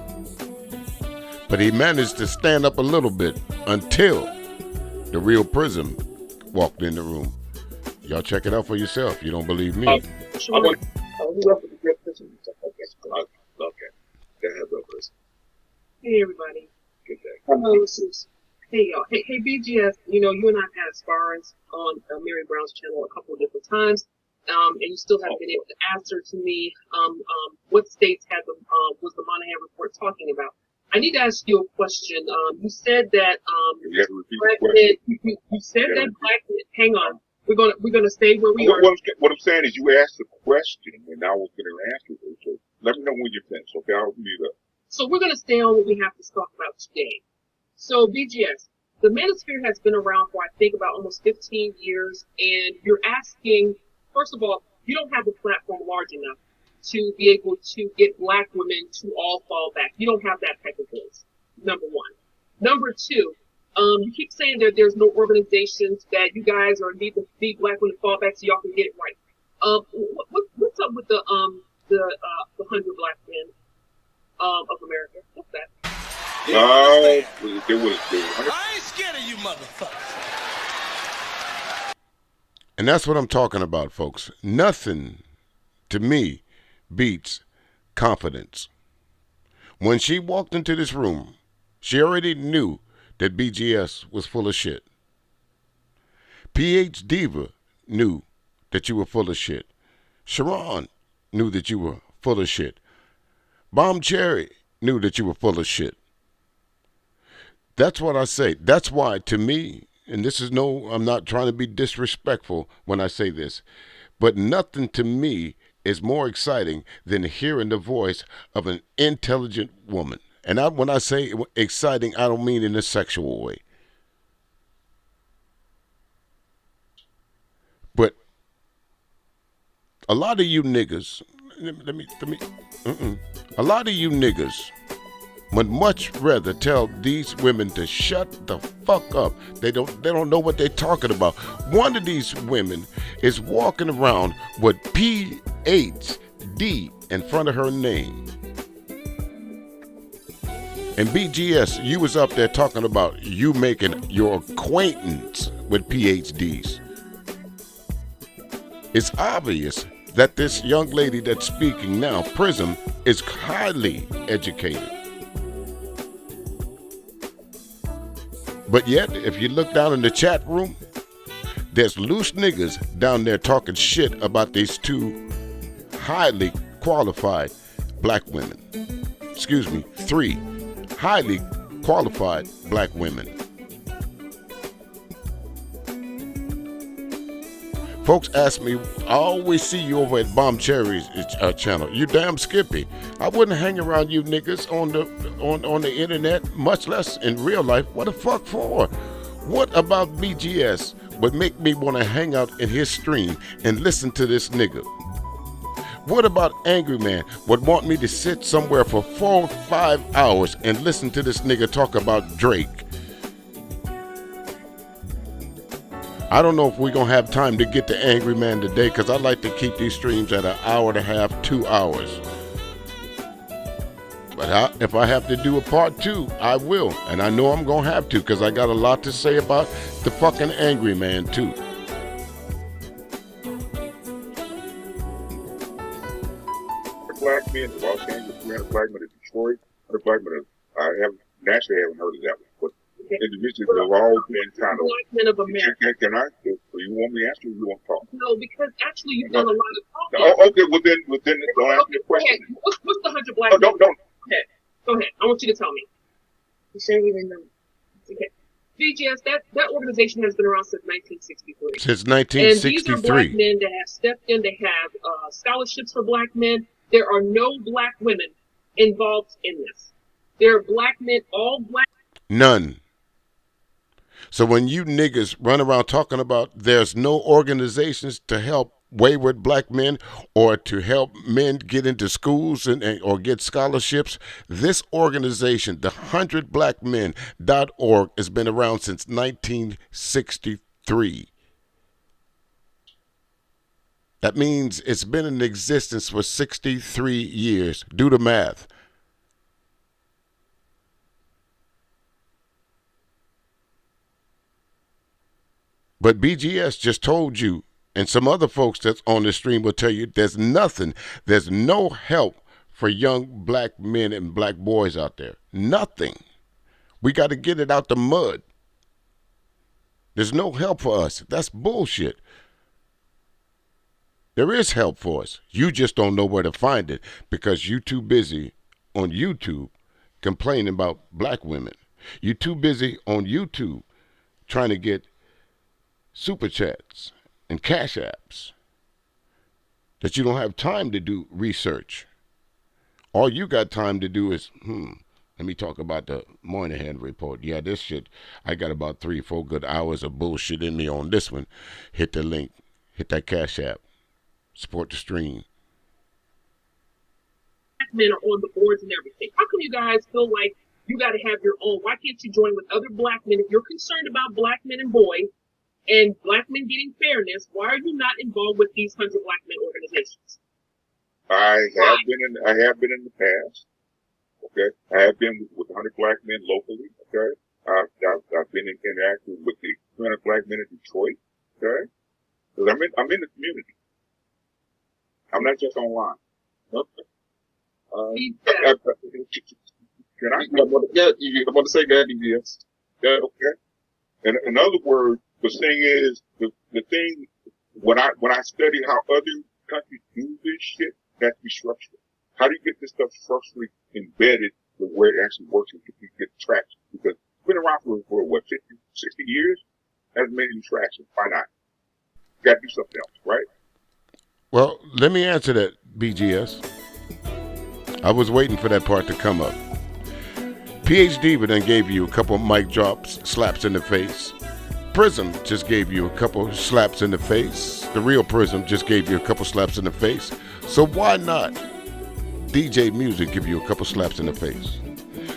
But he managed to stand up a little bit until the real Prism walked in the room. Y'all check it out for yourself. You don't believe me. Okay. Hey everybody. Good day. Hello, sis. Hey y'all. Hey BGS. You know, you and I've had sparrings on Mary Brown's channel a couple of different times, and you still haven't been able to answer to me what states had the was the Monahan report talking about. I need to ask you a question. You said that You have to repeat black the question. men. You said that black men. Hang on. We're gonna stay where we are. What I'm saying is, you asked the question, and I was going to answer it. So let me know when you're finished. Okay, I'll mute up. So we're gonna stay on what we have to talk about today. So BGS, the manosphere has been around for I think about almost 15 years, and you're asking. First of all, you don't have the platform large enough to be able to get black women to all fall back. You don't have that type of voice. Number one. Number two. You keep saying that there's no organizations that you guys are need black women to fall back so y'all can get it right. What's up with the 100 black men of America? What's that? There was I ain't scared of you, motherfucker. And that's what I'm talking about, folks. Nothing, to me, beats confidence. When she walked into this room, she already knew that BGS was full of shit. PH Diva knew that you were full of shit. Sharon knew that you were full of shit. Bomb Cherry knew that you were full of shit. That's what I say. That's why, to me, and this is I'm not trying to be disrespectful when I say this, but nothing to me is more exciting than hearing the voice of an intelligent woman. And when I say exciting, I don't mean in a sexual way. But a lot of you niggas, a lot of you niggas would much rather tell these women to shut the fuck up. They don't know what they're talking about. One of these women is walking around with PhD in front of her name. And BGS, you was up there talking about you making your acquaintance with PhDs. It's obvious that this young lady that's speaking now, Prism, is highly educated. But yet, if you look down in the chat room, there's loose niggas down there talking shit about these two highly qualified black women. Excuse me, 3 highly qualified black women. Folks ask me, I always see you over at Bomb Cherry's channel. You damn skippy. I wouldn't hang around you niggas on the internet, much less in real life. What the fuck for? What about BGS would make me want to hang out in his stream and listen to this nigga? What about Angry Man would want me to sit somewhere for 4 or 5 hours and listen to this nigga talk about Drake? I don't know if we're going to have time to get to Angry Man today, because I like to keep these streams at 1.5 hours, 2 hours. But if I have to do a part 2, I will. And I know I'm going to have to, because I got a lot to say about the fucking Angry Man too. black men in Los Angeles, 300 black men in Detroit, 100 black men. I haven't heard of that one, but individuals have all been kind of. Black men of America. Can I? Do you want me to answer or you want to talk? No, because actually you've done a lot of talking. Oh, okay, well then don't ask me a question. What's the 100 black men? Don't. Go ahead. I want you to tell me. You shouldn't even know. Okay. VGS, that organization has been around since 1963. Since 1963. And these are black men that have stepped in. They have scholarships for black men. There are no black women involved in this. There are black men, all black. None. So when you niggas run around talking about there's no organizations to help wayward black men or to help men get into schools or get scholarships, this organization, the 100blackmen.org, has been around since 1963. That means it's been in existence for 63 years. Do the math. But BGS just told you, and some other folks that's on the stream will tell you, there's no help for young black men and black boys out there. Nothing. We got to get it out the mud. There's no help for us. That's bullshit. There is help for us. You just don't know where to find it because you too busy on YouTube complaining about black women. You too busy on YouTube trying to get super chats and cash apps that you don't have time to do research. All you got time to do is, let me talk about the Moynihan report. Yeah, this shit, I got about 3-4 good hours of bullshit in me on this one. Hit the link, hit that cash app, support the stream. Men are on the boards and everything. How come you guys feel like you got to have your own? Why can't you join with other black men? If you're concerned about black men and boys and black men getting fairness, why are you not involved with these 100 Black Men organizations? I have been in the past. Okay, I have been with 100 Black Men locally. Okay, I've been interacting with the 200 Black Men in Detroit. Okay, because I'm in the community. I'm not just online. Okay. Can I? I'm going to say that, yes. Yeah, okay. And in other words, the thing is, the thing, when I study how other countries do this shit, that's restructured. How do you get this stuff structurally embedded to where it actually works and you get traction? Because it's been around for what, 50, 60 years? Hasn't made any traction. Why not? You got to do something else, right? Well, let me answer that, BGS. I was waiting for that part to come up. PhD then gave you a couple mic drops, slaps in the face. Prism just gave you a couple slaps in the face. The Real Prism just gave you a couple slaps in the face. So why not DJ Music give you a couple slaps in the face?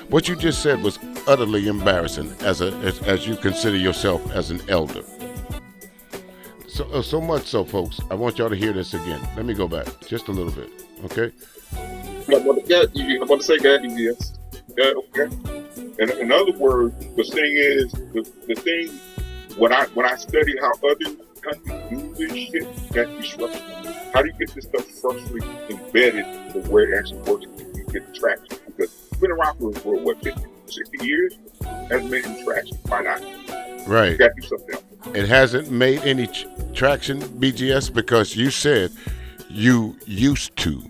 What you just said was utterly embarrassing as you consider yourself as an elder. So much so, folks, I want y'all to hear this again. Let me go back just a little bit, okay? I'm going to say that, yes. Yeah, okay. And in other words, the thing is, the thing, when I study how other countries do this shit, that's restructured. How do you get this stuff structurally embedded to where it actually works and you get traction? Because it's been around for what, 50, 60 years? Hasn't made any traction. Why not? Right. You got to do something else. It hasn't made any traction, BGS, because you said you used to.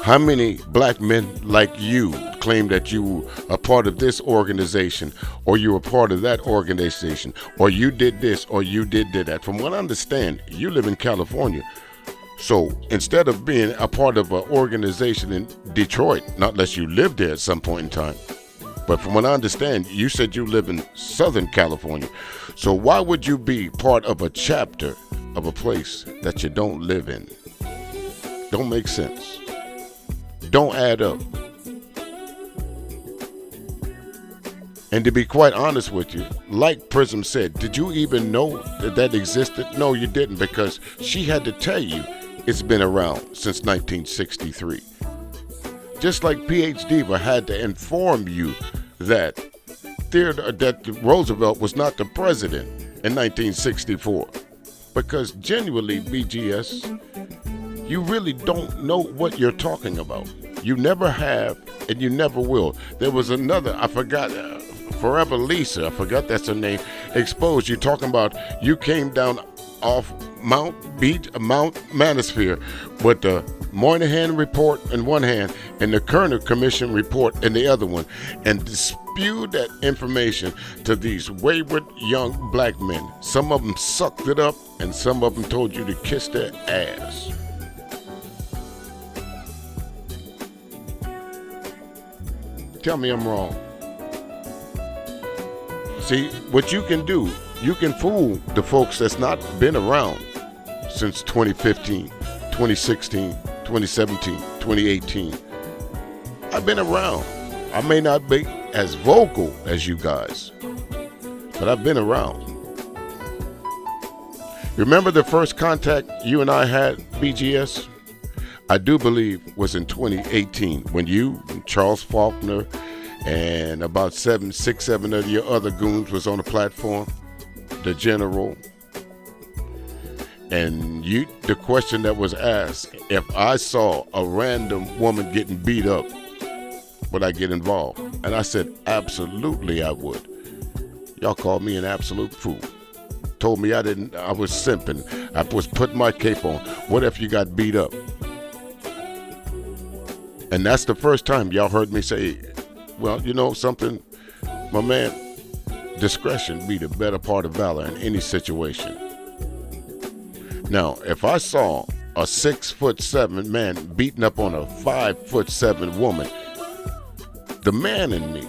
How many black men like you claim that you were a part of this organization, or you were part of that organization, or you did this, or you did that? From what I understand, you live in California. So instead of being a part of an organization in Detroit, not unless you lived there at some point in time, but from what I understand, you said you live in Southern California. So why would you be part of a chapter of a place that you don't live in? Don't make sense. Don't add up. And to be quite honest with you, like Prism said, did you even know that existed? No, you didn't, because she had to tell you it's been around since 1963. Just like PhD had to inform you that Roosevelt was not the president in 1964. Because genuinely, BGS, you really don't know what you're talking about. You never have, and you never will. There was another, I forgot, Forever Lisa, I forgot that's her name, exposed. You talking about you came down off Mount Manosphere with the Moynihan report in one hand and the Kerner Commission report in the other one, and spewed that information to these wayward young black men. Some of them sucked it up, and some of them told you to kiss their ass. Tell me I'm wrong. See, what you can do, you can fool the folks that's not been around since 2015, 2016, 2017, 2018. I've been around. I may not be as vocal as you guys, but I've been around. Remember the first contact you and I had, BGS? I do believe was in 2018 when you, and Charles Faulkner, and about 6, 7 of your other goons was on the platform, the general. And the question that was asked, if I saw a random woman getting beat up, would I get involved? And I said, absolutely I would. Y'all called me an absolute fool. Told me I was simping. I was putting my cape on. What if you got beat up? And that's the first time y'all heard me say, well, you know something, my man, discretion be the better part of valor in any situation. Now, if I saw a 6'7" man beating up on a 5'7" woman, the man in me,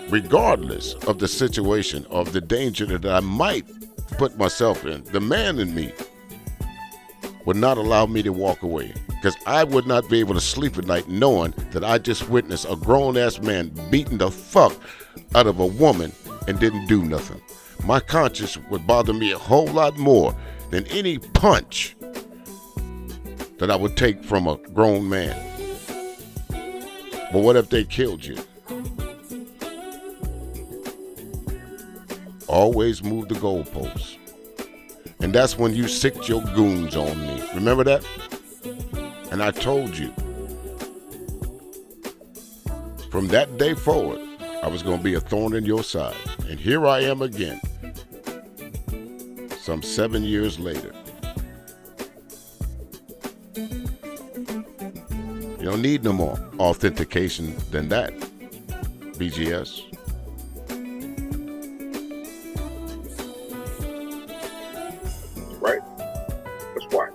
regardless of the situation, of the danger that I might put myself in, the man in me would not allow me to walk away, because I would not be able to sleep at night knowing that I just witnessed a grown-ass man beating the fuck out of a woman and didn't do nothing. My conscience would bother me a whole lot more than any punch that I would take from a grown man. But what if they killed you? Always move the goalposts. And that's when you sicked your goons on me. Remember that? And I told you, from that day forward, I was going to be a thorn in your side. And here I am again, some 7 years later. You don't need no more authentication than that, BGS. Right? That's why.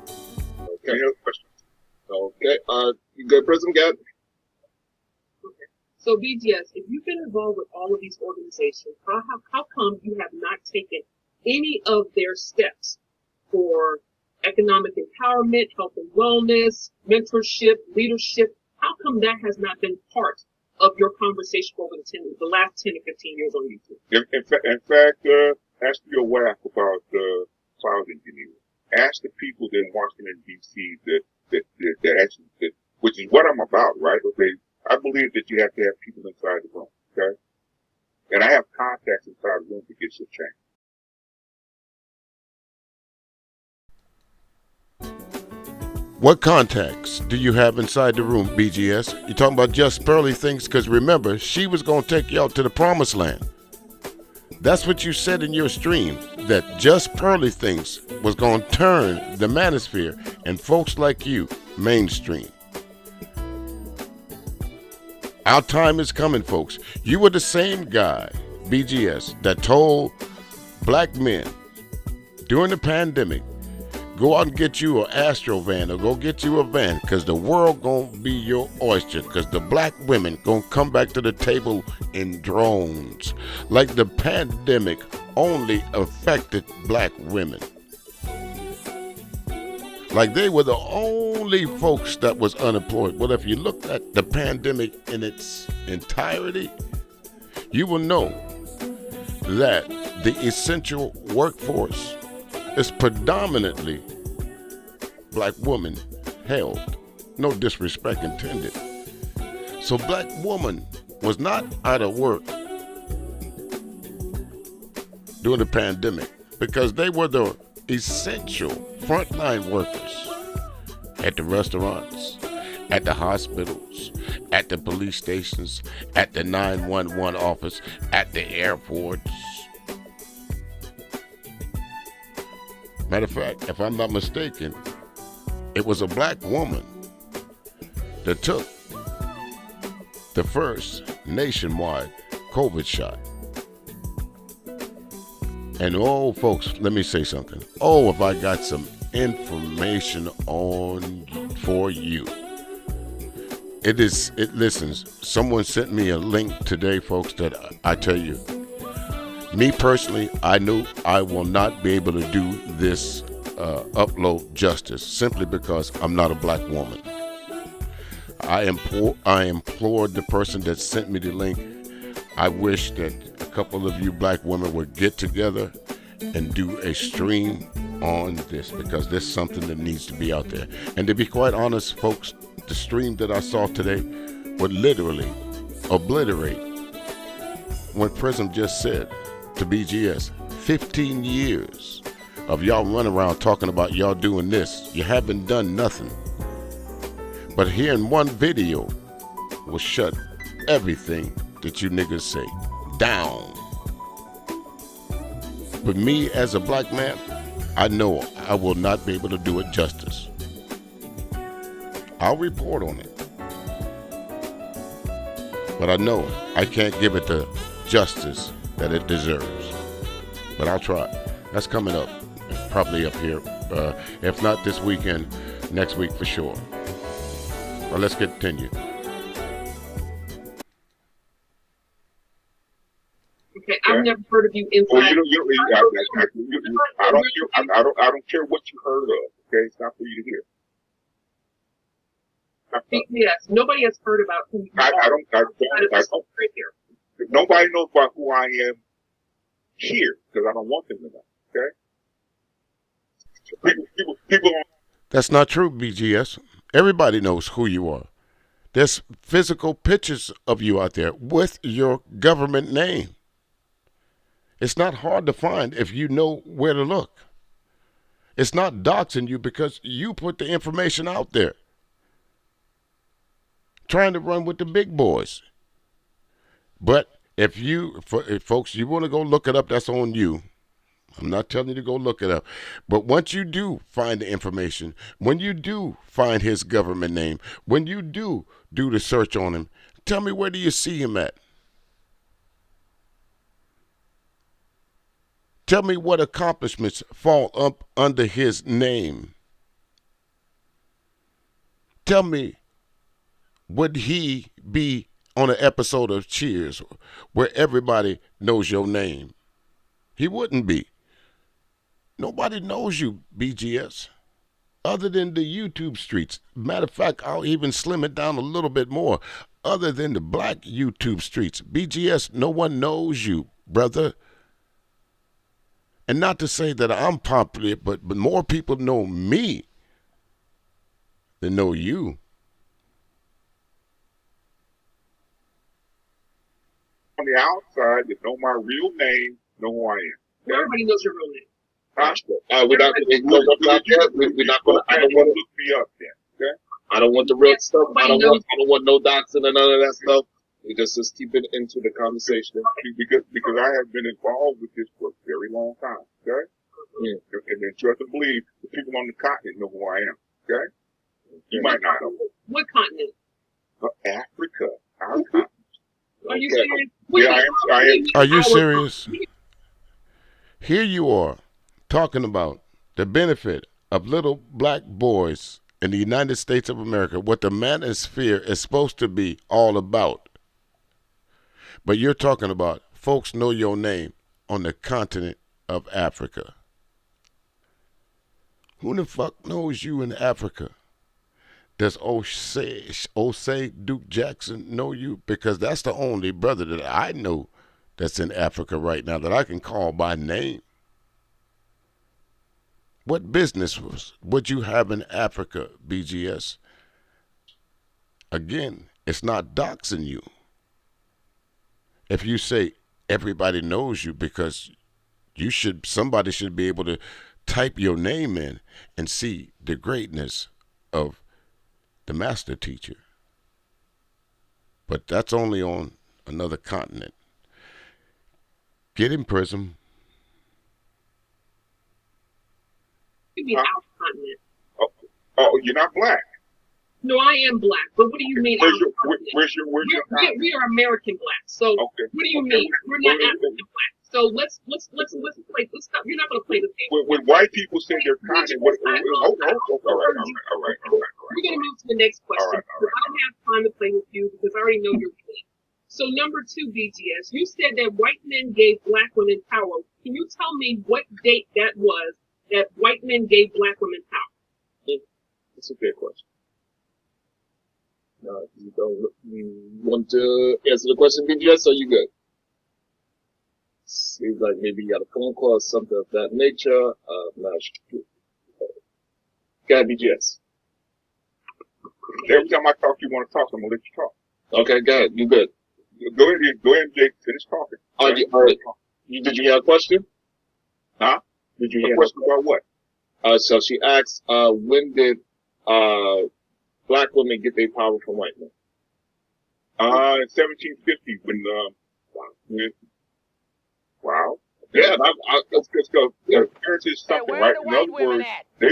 Okay. Any other questions? Okay. You good, Prism? Got? So BGS, if you've been involved with all of these organizations, how come you have not taken any of their steps for economic empowerment, health and wellness, mentorship, leadership? How come that has not been part of your conversation over the last 10 to 15 years on YouTube? In fact, ask your wife about cloud engineering. Ask the people in Washington D.C. that actually, which is what I'm about, right? Okay, I believe that you have to have people inside the room, okay? And I have contacts inside the room to get your change. What contacts do you have inside the room, BGS? You talking about just pearly things? Because remember, she was going to take you out to the promised land. That's what you said in your stream, that just pearly things was going to turn the manosphere and folks like you mainstream. Our time is coming, folks. You were the same guy, BGS, that told black men during the pandemic, go out and get you an Astro van or go get you a van, because the world gonna be your oyster, because the black women gonna come back to the table in drones. Like the pandemic only affected black women. Like they were the only folks that was unemployed. Well, if you look at the pandemic in its entirety, you will know that the essential workforce is predominantly black woman held. No disrespect intended. So black woman was not out of work during the pandemic because they were the essential frontline workers at the restaurants, at the hospitals, at the police stations, at the 911 office, at the airports. Matter of fact, if I'm not mistaken, it was a black woman that took the first nationwide COVID shot. And oh, folks, let me say something. Oh, if I got some information for you. Listen, someone sent me a link today, folks, that I tell you, me personally, I knew I will not be able to do this upload justice simply because I'm not a black woman. I implored the person that sent me the link. I wish that a couple of you black women would get together and do a stream on this, because there's something that needs to be out there. And to be quite honest, folks, the stream that I saw today would literally obliterate when Prism just said to BGS, 15 years of y'all running around talking about y'all doing this. You haven't done nothing. But here in one video will shut everything that you niggas say down. But me as a black man, I know I will not be able to do it justice. I'll report on it. But I know I can't give it the justice that it deserves. But I'll try. That's coming up. Probably up here. If not this weekend, next week for sure. Well, let's continue. Okay, I've never heard of you inside. Well, I don't care what you heard of. Okay, it's not for you to hear. Yes, nobody has heard about who you are. I don't. Nobody knows about who I am here because I don't want them to know. Okay. People. That's not true, BGS. Everybody knows who you are. There's physical pictures of you out there with your government name. It's not hard to find if you know where to look. It's not doxing you because you put the information out there. Trying to run with the big boys. But if folks, you want to go look it up, that's on you. I'm not telling you to go look it up. But once you do find the information, when you do find his government name, when you do the search on him, tell me, where do you see him at? Tell me what accomplishments fall up under his name. Tell me, would he be on an episode of Cheers where everybody knows your name? He wouldn't be. Nobody knows you, BGS, other than the YouTube streets. Matter of fact, I'll even slim it down a little bit more. Other than the black YouTube streets, BGS, no one knows you, brother. And not to say that I'm popular, but more people know me than know you. On the outside that know my real name, know who I am. Everybody knows your real name. We're not going to. I don't want to look me up then. Okay. I don't want the real stuff. I don't want no doxing and none of that stuff. We just keep it into the conversation. Because I have been involved with this for a very long time. Okay. Yeah. And then trust and believe the people on the continent know who I am. Okay. You might not know. What continent? Africa. Our continent. Are you serious? Yeah, I am. Are you serious? Here you are talking about the benefit of little black boys in the United States of America, what the manosphere is supposed to be all about. But you're talking about folks know your name on the continent of Africa. Who the fuck knows you in Africa? Does Osei Duke Jackson know you? Because that's the only brother that I know that's in Africa right now that I can call by name. What business would you have in Africa, BGS? Again, it's not doxing you. If you say everybody knows you, because somebody should be able to type your name in and see the greatness of the master teacher. But that's only on another continent. Get in Prism. You mean our continent? Oh, you're not black. No, I am black. But what do you mean? Where's your continent? We are American black. So okay. What do you mean? We're not African black. So let's play. Let's stop. You're not going to play this game. When white people say their continent, all right. We're going to move to the next question. I don't have time to play with you because I already know your game. So number 2, BGS, you said that white men gave black women power. Can you tell me what date that was that white men gave black women power? That's a fair question. You want to answer the question, BGS, or you good? Seems like maybe you got a phone call or something of that nature. Not sure. Go ahead, BGS. Every time I talk, you want to talk, I'm going to let you talk. Okay, go ahead. You good. Go ahead, Jake. Finish talking. Did you hear a question? Huh? Did you A hear question about what? So she asked, when did black women get their power from white men? In 1750 wow. Yeah, Let's go. Parents is something, right? In other words, they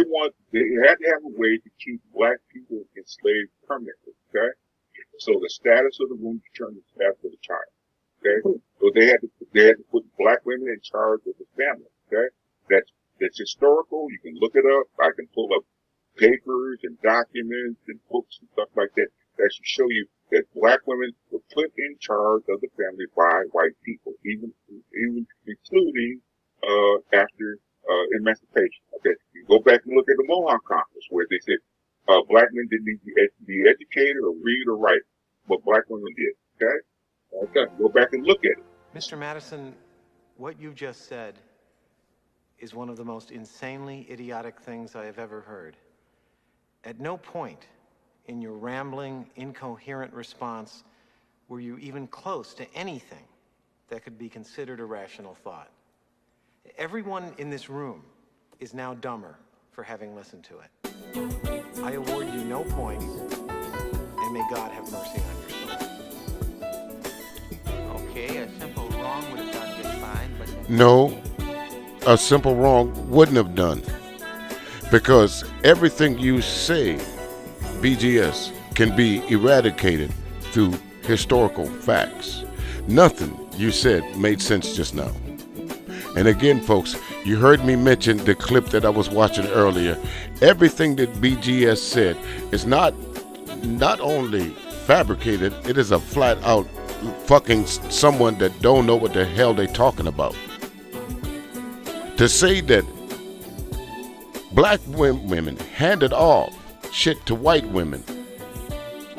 had to have a way to keep black people enslaved permanently, okay? So the status of the woman determined the status of the child, okay? So they had to put black women in charge of the family, okay? That's historical. You can look it up. I can pull up papers and documents and books and stuff like that should show you that black women were put in charge of the family by white people, even including after emancipation. Okay, you go back and look at the Mohawk Conference where they said black men didn't need to be educated or read or write, but black women did. Okay, go back and look at it. Mr. Madison, what you just said is one of the most insanely idiotic things I have ever heard. At no point in your rambling, incoherent response were you even close to anything that could be considered a rational thought. Everyone in this room is now dumber for having listened to it. I award you no points, and may God have mercy on your soul. Okay, a simple wrong would have done just fine, but... No, a simple wrong wouldn't have done. Because everything you say, BGS, can be eradicated through historical facts. Nothing you said made sense just now. And again, folks, you heard me mention the clip that I was watching earlier. Everything that BGS said is not only fabricated, it is a flat out fucking someone that don't know what the hell they talking about. To say that black women handed off shit to white women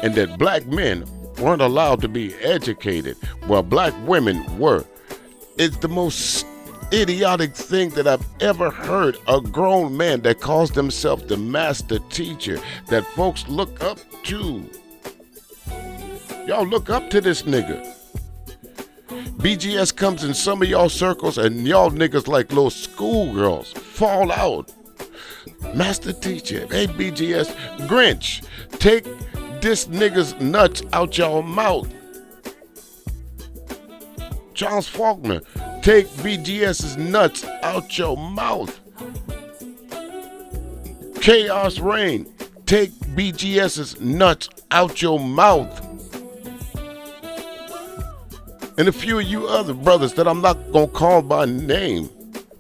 and that black men weren't allowed to be educated while black women were, it's the most idiotic thing that I've ever heard. A grown man that calls themselves the master teacher that folks look up to. Y'all look up to this nigga. BGS comes in some of y'all circles and y'all niggas like little schoolgirls fall out. Master teacher, hey BGS, Grinch, take this nigga's nuts out your mouth. Charles Faulkner, take BGS's nuts out your mouth. Chaos Reign, take BGS's nuts out your mouth. And a few of you other brothers that I'm not gonna call by name,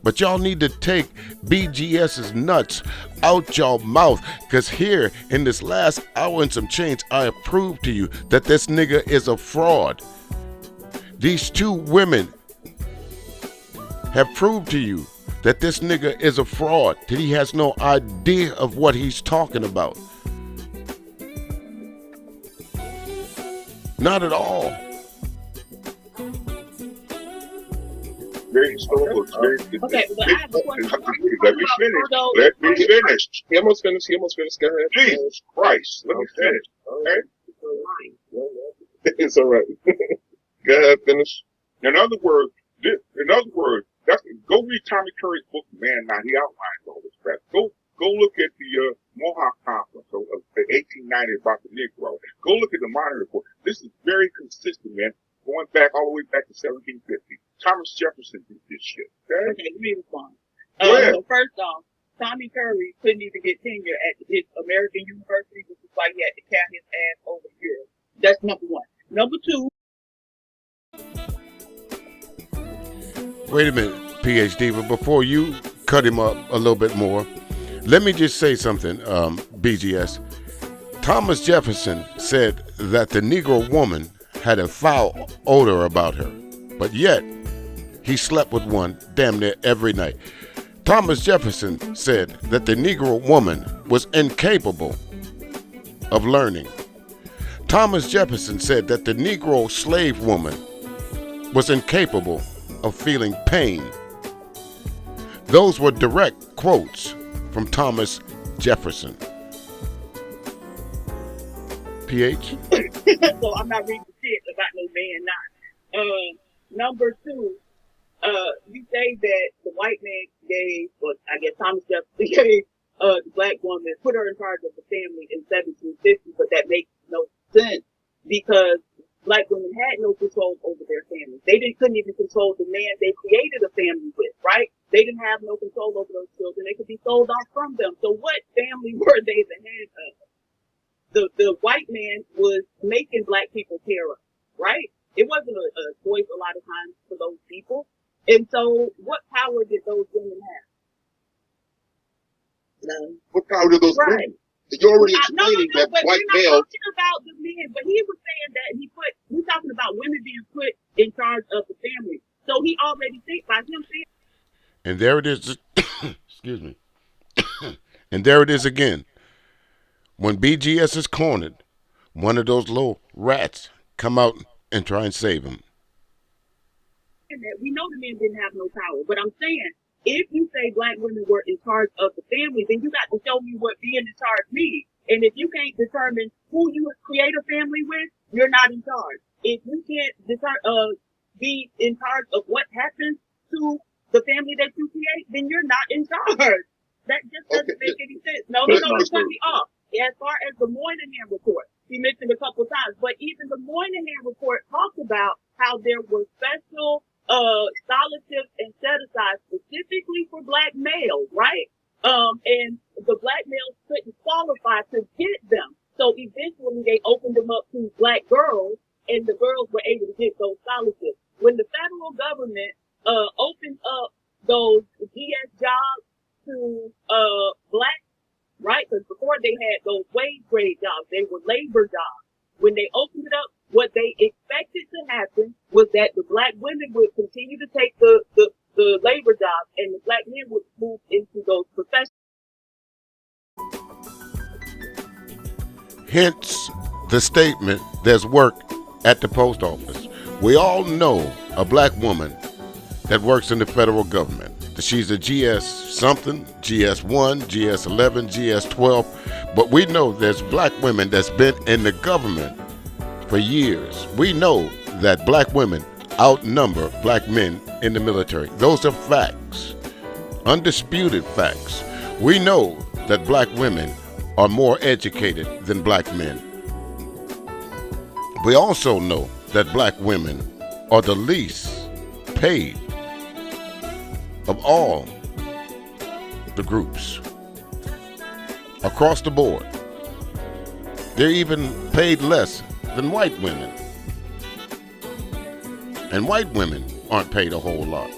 but y'all need to take BGS's nuts out your mouth. Cause here in this last hour and some change, I have proved to you that this nigga is a fraud. These two women have proved to you that this nigga is a fraud, that he has no idea of what he's talking about. Not at all. Very historical. Okay, but I have a question. Let me finish. He almost finished. Go ahead. Jesus Christ. Let me finish. Okay? It's all right. Go ahead, finish. In other words, go read Tommy Curry's book, Man Now. He outlines all this crap. Go look at the Mohawk Conference of 1890 about the Negro. Go look at the Minor Report. This is very consistent, man. Going back all the way back to 1750. Thomas Jefferson did this shit. Okay, let me respond. So first off, Tommy Curry couldn't even get tenure at his American university, which is why he had to carry his ass over Europe. That's number one. Number two. Wait a minute, PhD, but before you cut him up a little bit more, let me just say something, BGS. Thomas Jefferson said that the Negro woman had a foul odor about her, but yet he slept with one damn near every night. Thomas Jefferson said that the Negro woman was incapable of learning. Thomas Jefferson said that the Negro slave woman was incapable of feeling pain. Those were direct quotes from Thomas Jefferson. PH? So I'm not reading shit about no man not. Number two, you say that the white man gave, or I guess Thomas Jefferson gave, the black woman, put her in charge of the family in 1750, but that makes no sense because black women had no control over their families. Couldn't even control the man they created a family with, right? They didn't have no control over those children. They could be sold off from them. So what family were they the head of? The white man was making black people pair up, right? It wasn't a choice a lot of times for those people. And so what power did those women have? None. What power did those right. women? You're already explaining that but white we're male. not talking about the men, but he was saying that we're talking about women being put in charge of the family. So he already thinks by him saying. And there it is. Excuse me. And there it is again. When BGS is cornered, one of those little rats come out and try and save him. We know the men didn't have no power, but I'm saying, if you say black women were in charge of the family, then you got to show me what being in charge means. And if you can't determine who you create a family with, you're not in charge. If you can't be in charge of what happens to the family that you create, then you're not in charge. That just doesn't make any sense. No, you cut me off. As far as the Moynihan report, he mentioned a couple times, but even the Moynihan report talks about how there were special scholarships and set aside specifically for black males, right? And the black males couldn't qualify to get them. So eventually they opened them up to black girls, and the girls were able to get those scholarships. When the federal government opened up those GS jobs to black, right? Because before they had those wage grade jobs, they were labor jobs. When they opened it up, what they expected to happen was that the black women would continue to take the labor jobs, and the black men would move into those professions. Hence the statement, there's work at the post office. We all know a black woman that works in the federal government. She's a GS something, GS1, GS11, GS12, but we know there's black women that's been in the government for years. We know that black women outnumber black men in the military. Those are facts, undisputed facts. We know that black women are more educated than black men. We also know that black women are the least paid of all the groups across the board. They're even paid less than white women. And white women aren't paid a whole lot.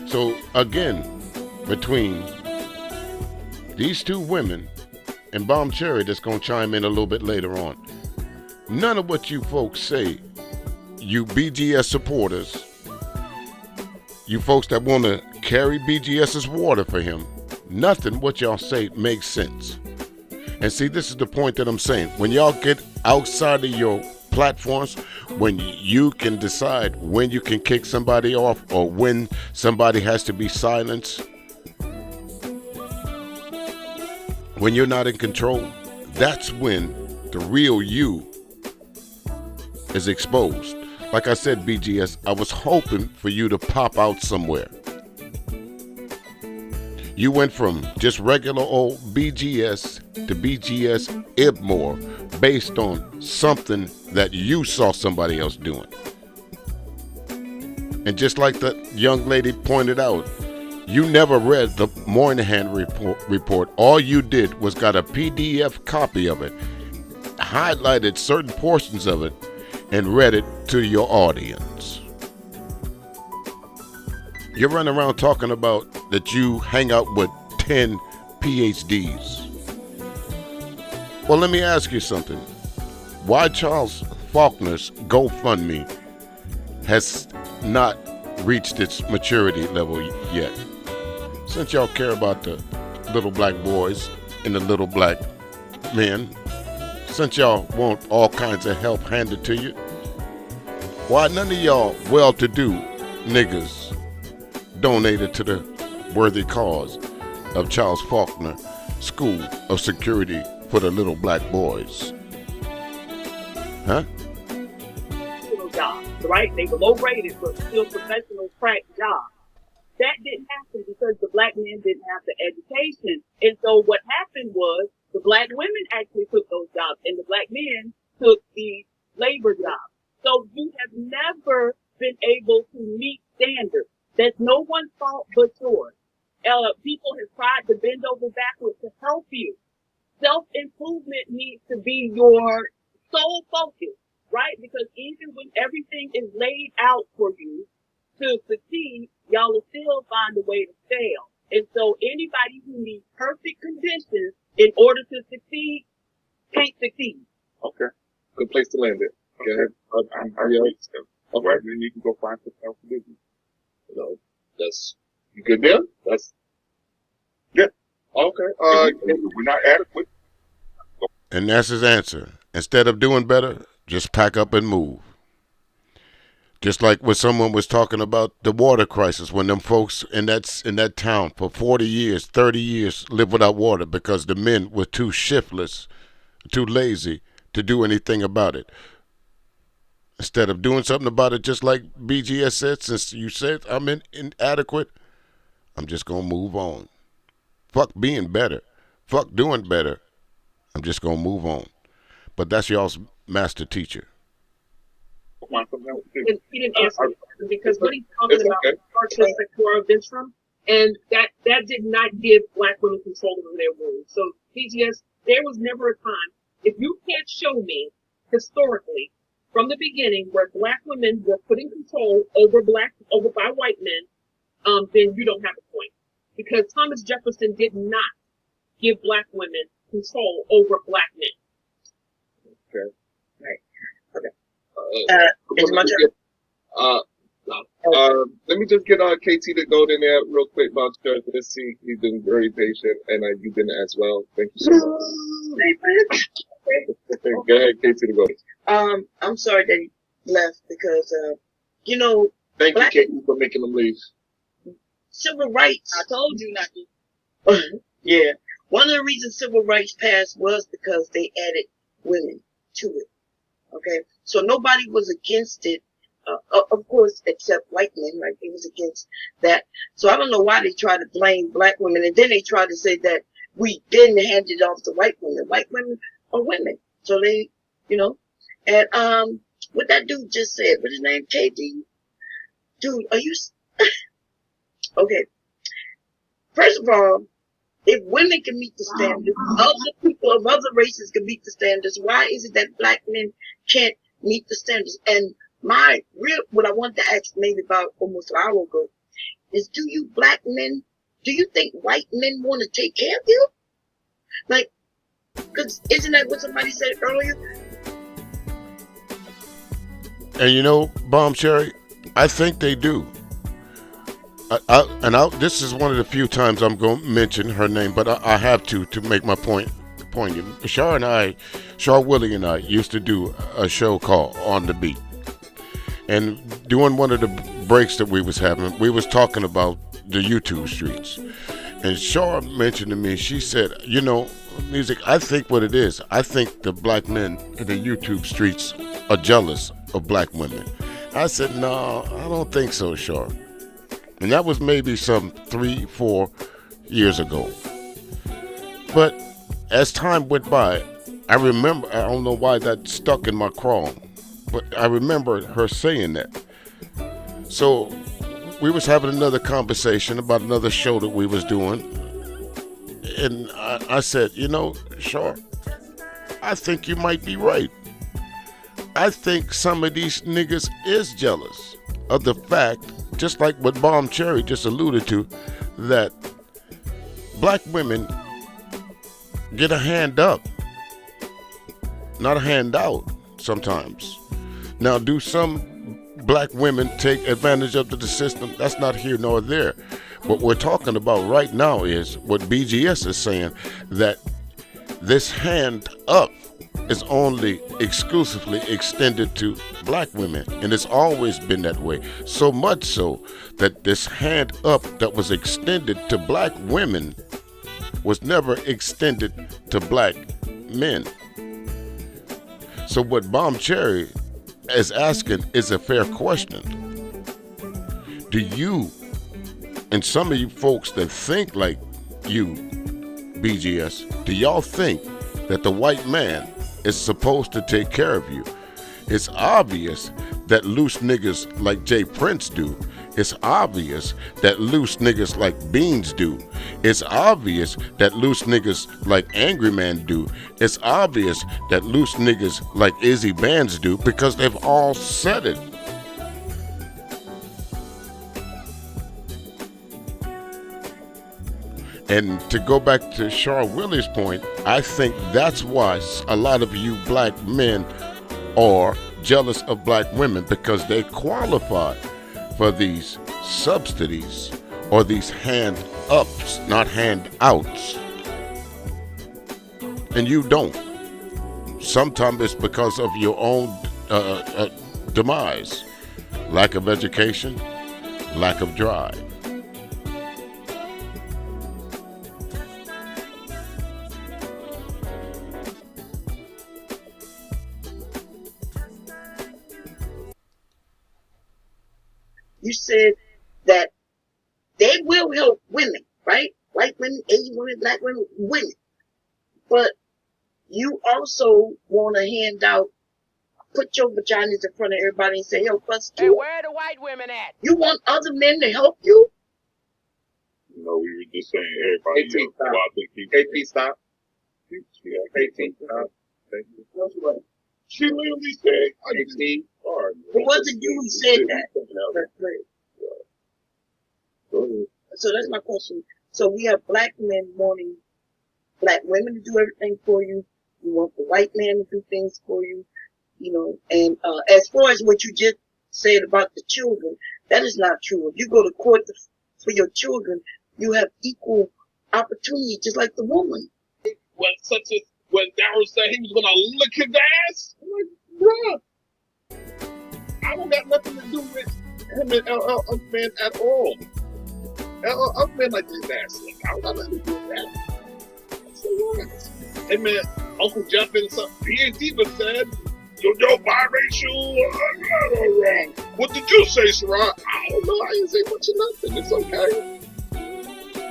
So again, between these two women and Bomb Cherry, that's going to chime in a little bit later on, none of what you folks say, you BGS supporters, you folks that want to carry BGS's water for him, nothing what y'all say makes sense. And see, this is the point that I'm saying. When y'all get outside of your platforms, when you can decide when you can kick somebody off or when somebody has to be silenced, when you're not in control, that's when the real you is exposed. Like I said, BGS, I was hoping for you to pop out somewhere. You went from just regular old BGS to BGS Ibmore based on something that you saw somebody else doing. And just like the young lady pointed out, you never read the Moynihan report. All you did was got a PDF copy of it, highlighted certain portions of it, and read it to your audience. You're running around talking about that you hang out with 10 PhDs. Well, let me ask you something. Why Charles Faulkner's GoFundMe has not reached its maturity level yet? Since y'all care about the little black boys and the little black men, since y'all want all kinds of help handed to you, why none of y'all well-to-do niggas donated to the worthy cause of Charles Faulkner School of Security for the Little Black Boys? Huh? right? They were low rated, but still professional crack jobs. That didn't happen because the black men didn't have the education. And so what happened was the black women actually took those jobs and the black men took the labor jobs. So you have never been able to meet standards. That's no one's fault but yours. People have tried to bend over backwards to help you. Self-improvement needs to be your sole focus, right? Because even when everything is laid out for you to succeed, y'all will still find a way to fail. And so anybody who needs perfect conditions in order to succeed can't succeed. Okay. Good place to land it. Go ahead. Okay, then you can go find something else to do. No, that's, you good there? That's, yeah. Okay. We're not adequate. And that's his answer. Instead of doing better, just pack up and move. Just like when someone was talking about the water crisis, when them folks in that town for 40 years, 30 years lived without water because the men were too shiftless, too lazy to do anything about it. Instead of doing something about it, just like BGS said, since you said I'm inadequate, I'm just going to move on. Fuck being better. Fuck doing better. I'm just going to move on. But that's y'all's master teacher. He didn't answer it because what he's talking about is partial sectora ventrum, and that did not give black women control over their wombs. So BGS, there was never a time, if you can't show me historically from the beginning where black women were put in control over by white men, then you don't have a point. Because Thomas Jefferson did not give black women control over black men. okay. Right. Okay. It's my turn. Let me just get KT to go in there real quick about Church. Let's see. He's been very patient, and you've been as well. Thank you so much. Go ahead, KT to go. I'm sorry that he left because, Thank you, KT, for making him leave. Civil rights. I told you not to. Yeah. One of the reasons civil rights passed was because they added women to it. Okay. So nobody was against it. Of course, except white men, right? They was against that. So I don't know why they try to blame black women. And then they try to say that we then handed it off to white women. White women are women. So they, and, what that dude just said, what's his name? KD? Dude, are you, okay. First of all, if women can meet the standards, other people of other races can meet the standards, why is it that black men can't meet the standards? And what I wanted to ask maybe about almost an hour ago is, do you black men, do you think white men want to take care of you? Like, cause isn't that what somebody said earlier? And Bomb Cherry, I think they do. This is one of the few times I'm going to mention her name, but I have to make my point poignant. Shaw Willie and I used to do a show called On the Beat. And during one of the breaks that we was having, we was talking about the YouTube streets. And Shaw mentioned to me, she said, music, I think what it is, I think the black men in the YouTube streets are jealous of black women. I said, no, I don't think so, Shaw. And that was maybe some 3-4 years ago. But as time went by, I remember, I don't know why that stuck in my craw, but I remember her saying that. So we was having another conversation about another show that we was doing. And I said, Shaw, I think you might be right. I think some of these niggas is jealous of the fact, just like what Bomb Cherry just alluded to, that black women get a hand up, not a handout sometimes. Now, do some black women take advantage of the system? That's not here nor there. What we're talking about right now is what BGS is saying, that this hand up is only exclusively extended to black women, and it's always been that way. So much so that this hand up that was extended to black women was never extended to black men. So what Bomb Cherry is asking is a fair question. Do you, and some of you folks that think like you, BGS, do y'all think that the white man is supposed to take care of you? It's obvious that loose niggas like Jay Prince do. It's obvious that loose niggas like Beans do. It's obvious that loose niggas like Angry Man do. It's obvious that loose niggas like Izzy Bands do, because they've all said it. And to go back to Char Willie's point, I think that's why a lot of you black men are jealous of black women, because they qualify for these subsidies or these hand-ups, not hand-outs. And you don't. Sometimes it's because of your own demise, lack of education, lack of drive. You said that they will help women, right? White women, Asian women, black women, women. But you also want to hand out, put your vaginas in front of everybody and say, help us too. Hey, where are the white women at? You want other men to help you? No, we were just saying everybody else. Well, I think KP, stop. KP, stop. Thank you. She literally said, I see. It wasn't you who said that. That's right. So that's my question. So we have black men wanting black women to do everything for you. You want the white man to do things for you, you know. And as far as what you just said about the children, that is not true. If you go to court for your children, you have equal opportunity, just like the woman. When Darryl said he was gonna lick his ass, I'm like, bruh, I don't got nothing to do with him and LL man at all. LL man like his ass. I don't got nothing to do with that. So what? Hey man, Uncle Jeff and something P.A.D. said, yo, biracial. What did you say, Sarah? I don't know. I didn't say much of nothing. It's okay.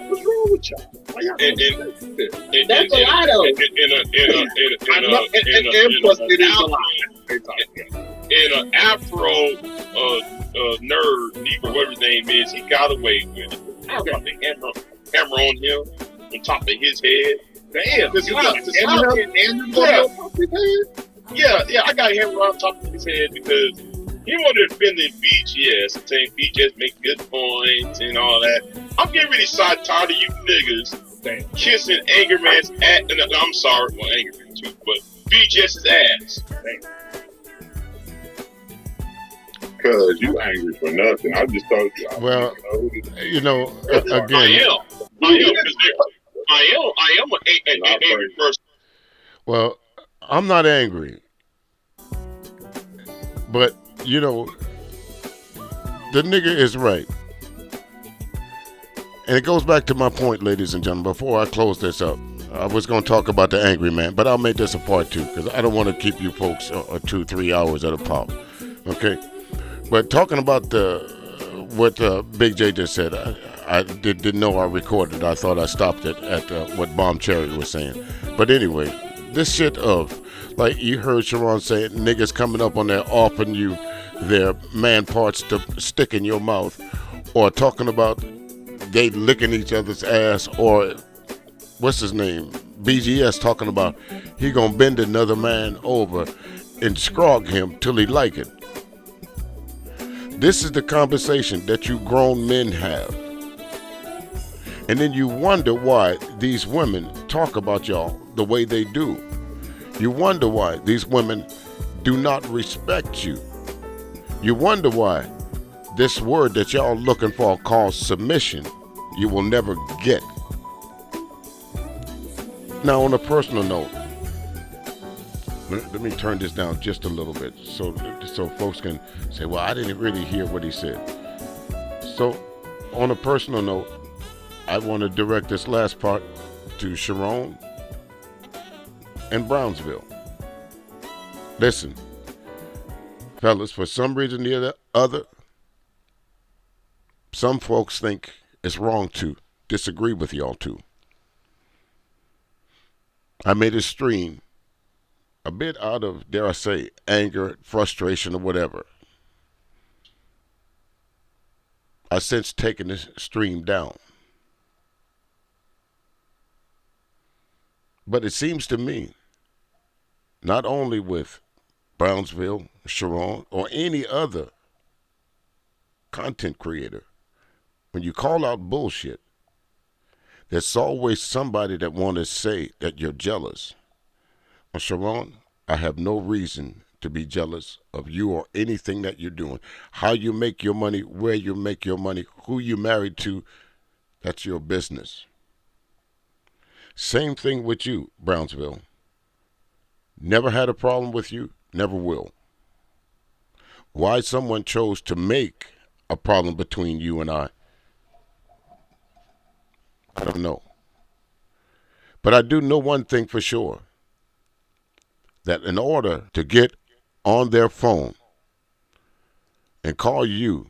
What's wrong with y'all? That's a lie, though. In an Afro nerd, Negro, whatever his name is, he got away with it. I got the hammer on him on top of his head. Damn, yeah, I got a hammer on top of his head because he wanted to defend BGS and saying BGS make good points and all that. I'm getting really tired of you niggas kissing Angry Man's ass. I'm sorry, well, Angry Man too, but BGS's ass. Because you angry for nothing. I just thought you. Well, you know, again. I am an angry person. Well, I'm not angry. But, you know, the nigga is right. And it goes back to my point, ladies and gentlemen, before I close this up. I was going to talk about the Angry Man, but I'll make this a part two because I don't want to keep you folks 2-3 hours at a pop. Okay? But talking about what Big J just said, I didn't know I recorded. I thought I stopped it at what Bomb Cherry was saying. But anyway, this shit of, like you heard Sharon say, niggas coming up on there offering you their man parts to stick in your mouth, or talking about they licking each other's ass, or what's his name, BGS talking about he gonna bend another man over and scrog him till he like it. This is the conversation that you grown men have. And then you wonder why these women talk about y'all the way they do. You wonder why these women do not respect you. You wonder why this word that y'all looking for called submission, you will never get. Now, on a personal note, let me turn this down just a little bit so folks can say, well, I didn't really hear what he said. So, on a personal note, I want to direct this last part to Sharon and Brownsville. Listen, Fellas, for some reason or the other, some folks think it's wrong to disagree with y'all too. I made a stream a bit out of, dare I say, anger, frustration, or whatever. I since taken this stream down. But it seems to me, not only with Brownsville, Sharon, or any other content creator, when you call out bullshit, there's always somebody that want to say that you're jealous. Well, Sharon, I have no reason to be jealous of you or anything that you're doing. How you make your money, where you make your money, who you married to, that's your business. Same thing with you, Brownsville. Never had a problem with you, never will. Why someone chose to make a problem between you and I don't know. But I do know one thing for sure, that in order to get on their phone and call you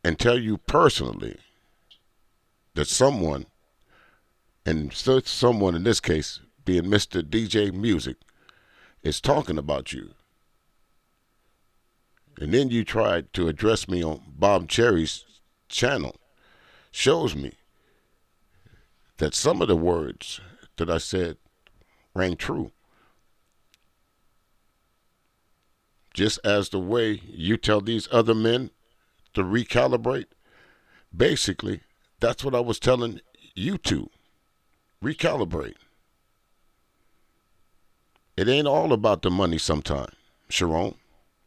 and tell you personally that someone, and someone in this case being Mr. DJ Music, is talking about you, and then you tried to address me on Bob Cherry's channel, shows me that some of the words that I said rang true. Just as the way you tell these other men to recalibrate, basically, that's what I was telling you to. Recalibrate. It ain't all about the money sometimes, Sharon,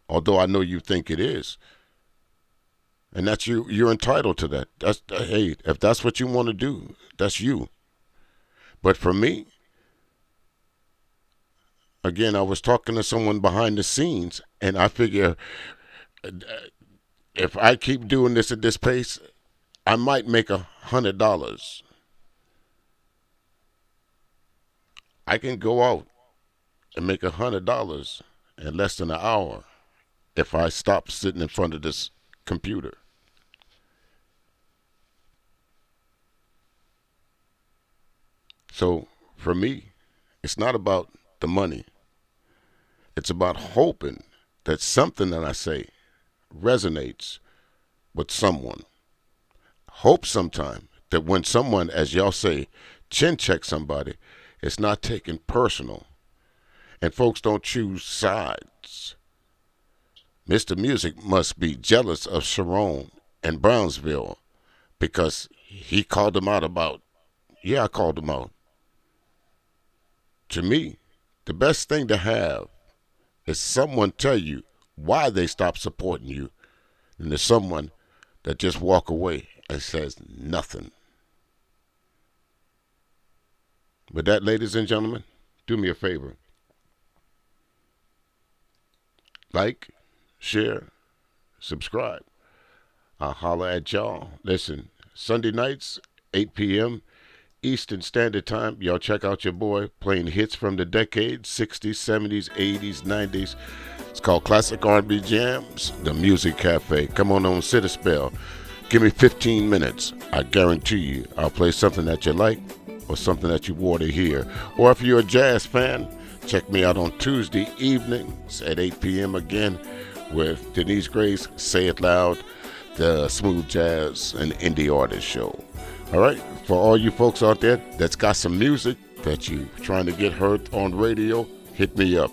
although I know you think it is. And that's you. You're entitled to that. Hey, if that's what you want to do, that's you. But for me, again, I was talking to someone behind the scenes, and I figure if I keep doing this at this pace, I might make $100. I can go out and make $100 in less than an hour if I stop sitting in front of this computer. So for me, it's not about the money. It's about hoping that something that I say resonates with someone. Hope sometime that when someone, as y'all say, chin check somebody, it's not taken personal. And folks don't choose sides. Mr. Music must be jealous of Sharon and Brownsville because he called them out about, yeah, I called them out. To me, the best thing to have is someone tell you why they stop supporting you, and there's someone that just walk away and says nothing. With that, ladies and gentlemen, do me a favor. Like, share, subscribe. I'll holler at y'all. Listen, Sunday nights, 8 p.m. Eastern Standard Time. Y'all check out your boy playing hits from the decades, 60s, 70s, 80s, 90s. It's called Classic R&B Jams, The Music Cafe. Come on, sit a spell. Give me 15 minutes. I guarantee you I'll play something that you like or something that you want to hear. Or if you're a jazz fan, check me out on Tuesday evenings at 8 p.m. again with Denise Grace, Say It Loud, the Smooth Jazz and Indie Artist Show. All right, for all you folks out there that's got some music that you're trying to get heard on radio, hit me up.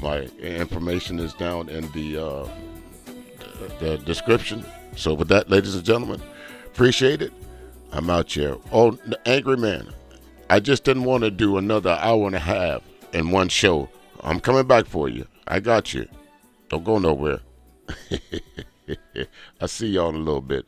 My information is down in the description. So with that, ladies and gentlemen, appreciate it. I'm out here. Oh, the Angry Man, I just didn't want to do another hour and a half in one show. I'm coming back for you. I got you. Don't go nowhere. I'll see y'all in a little bit.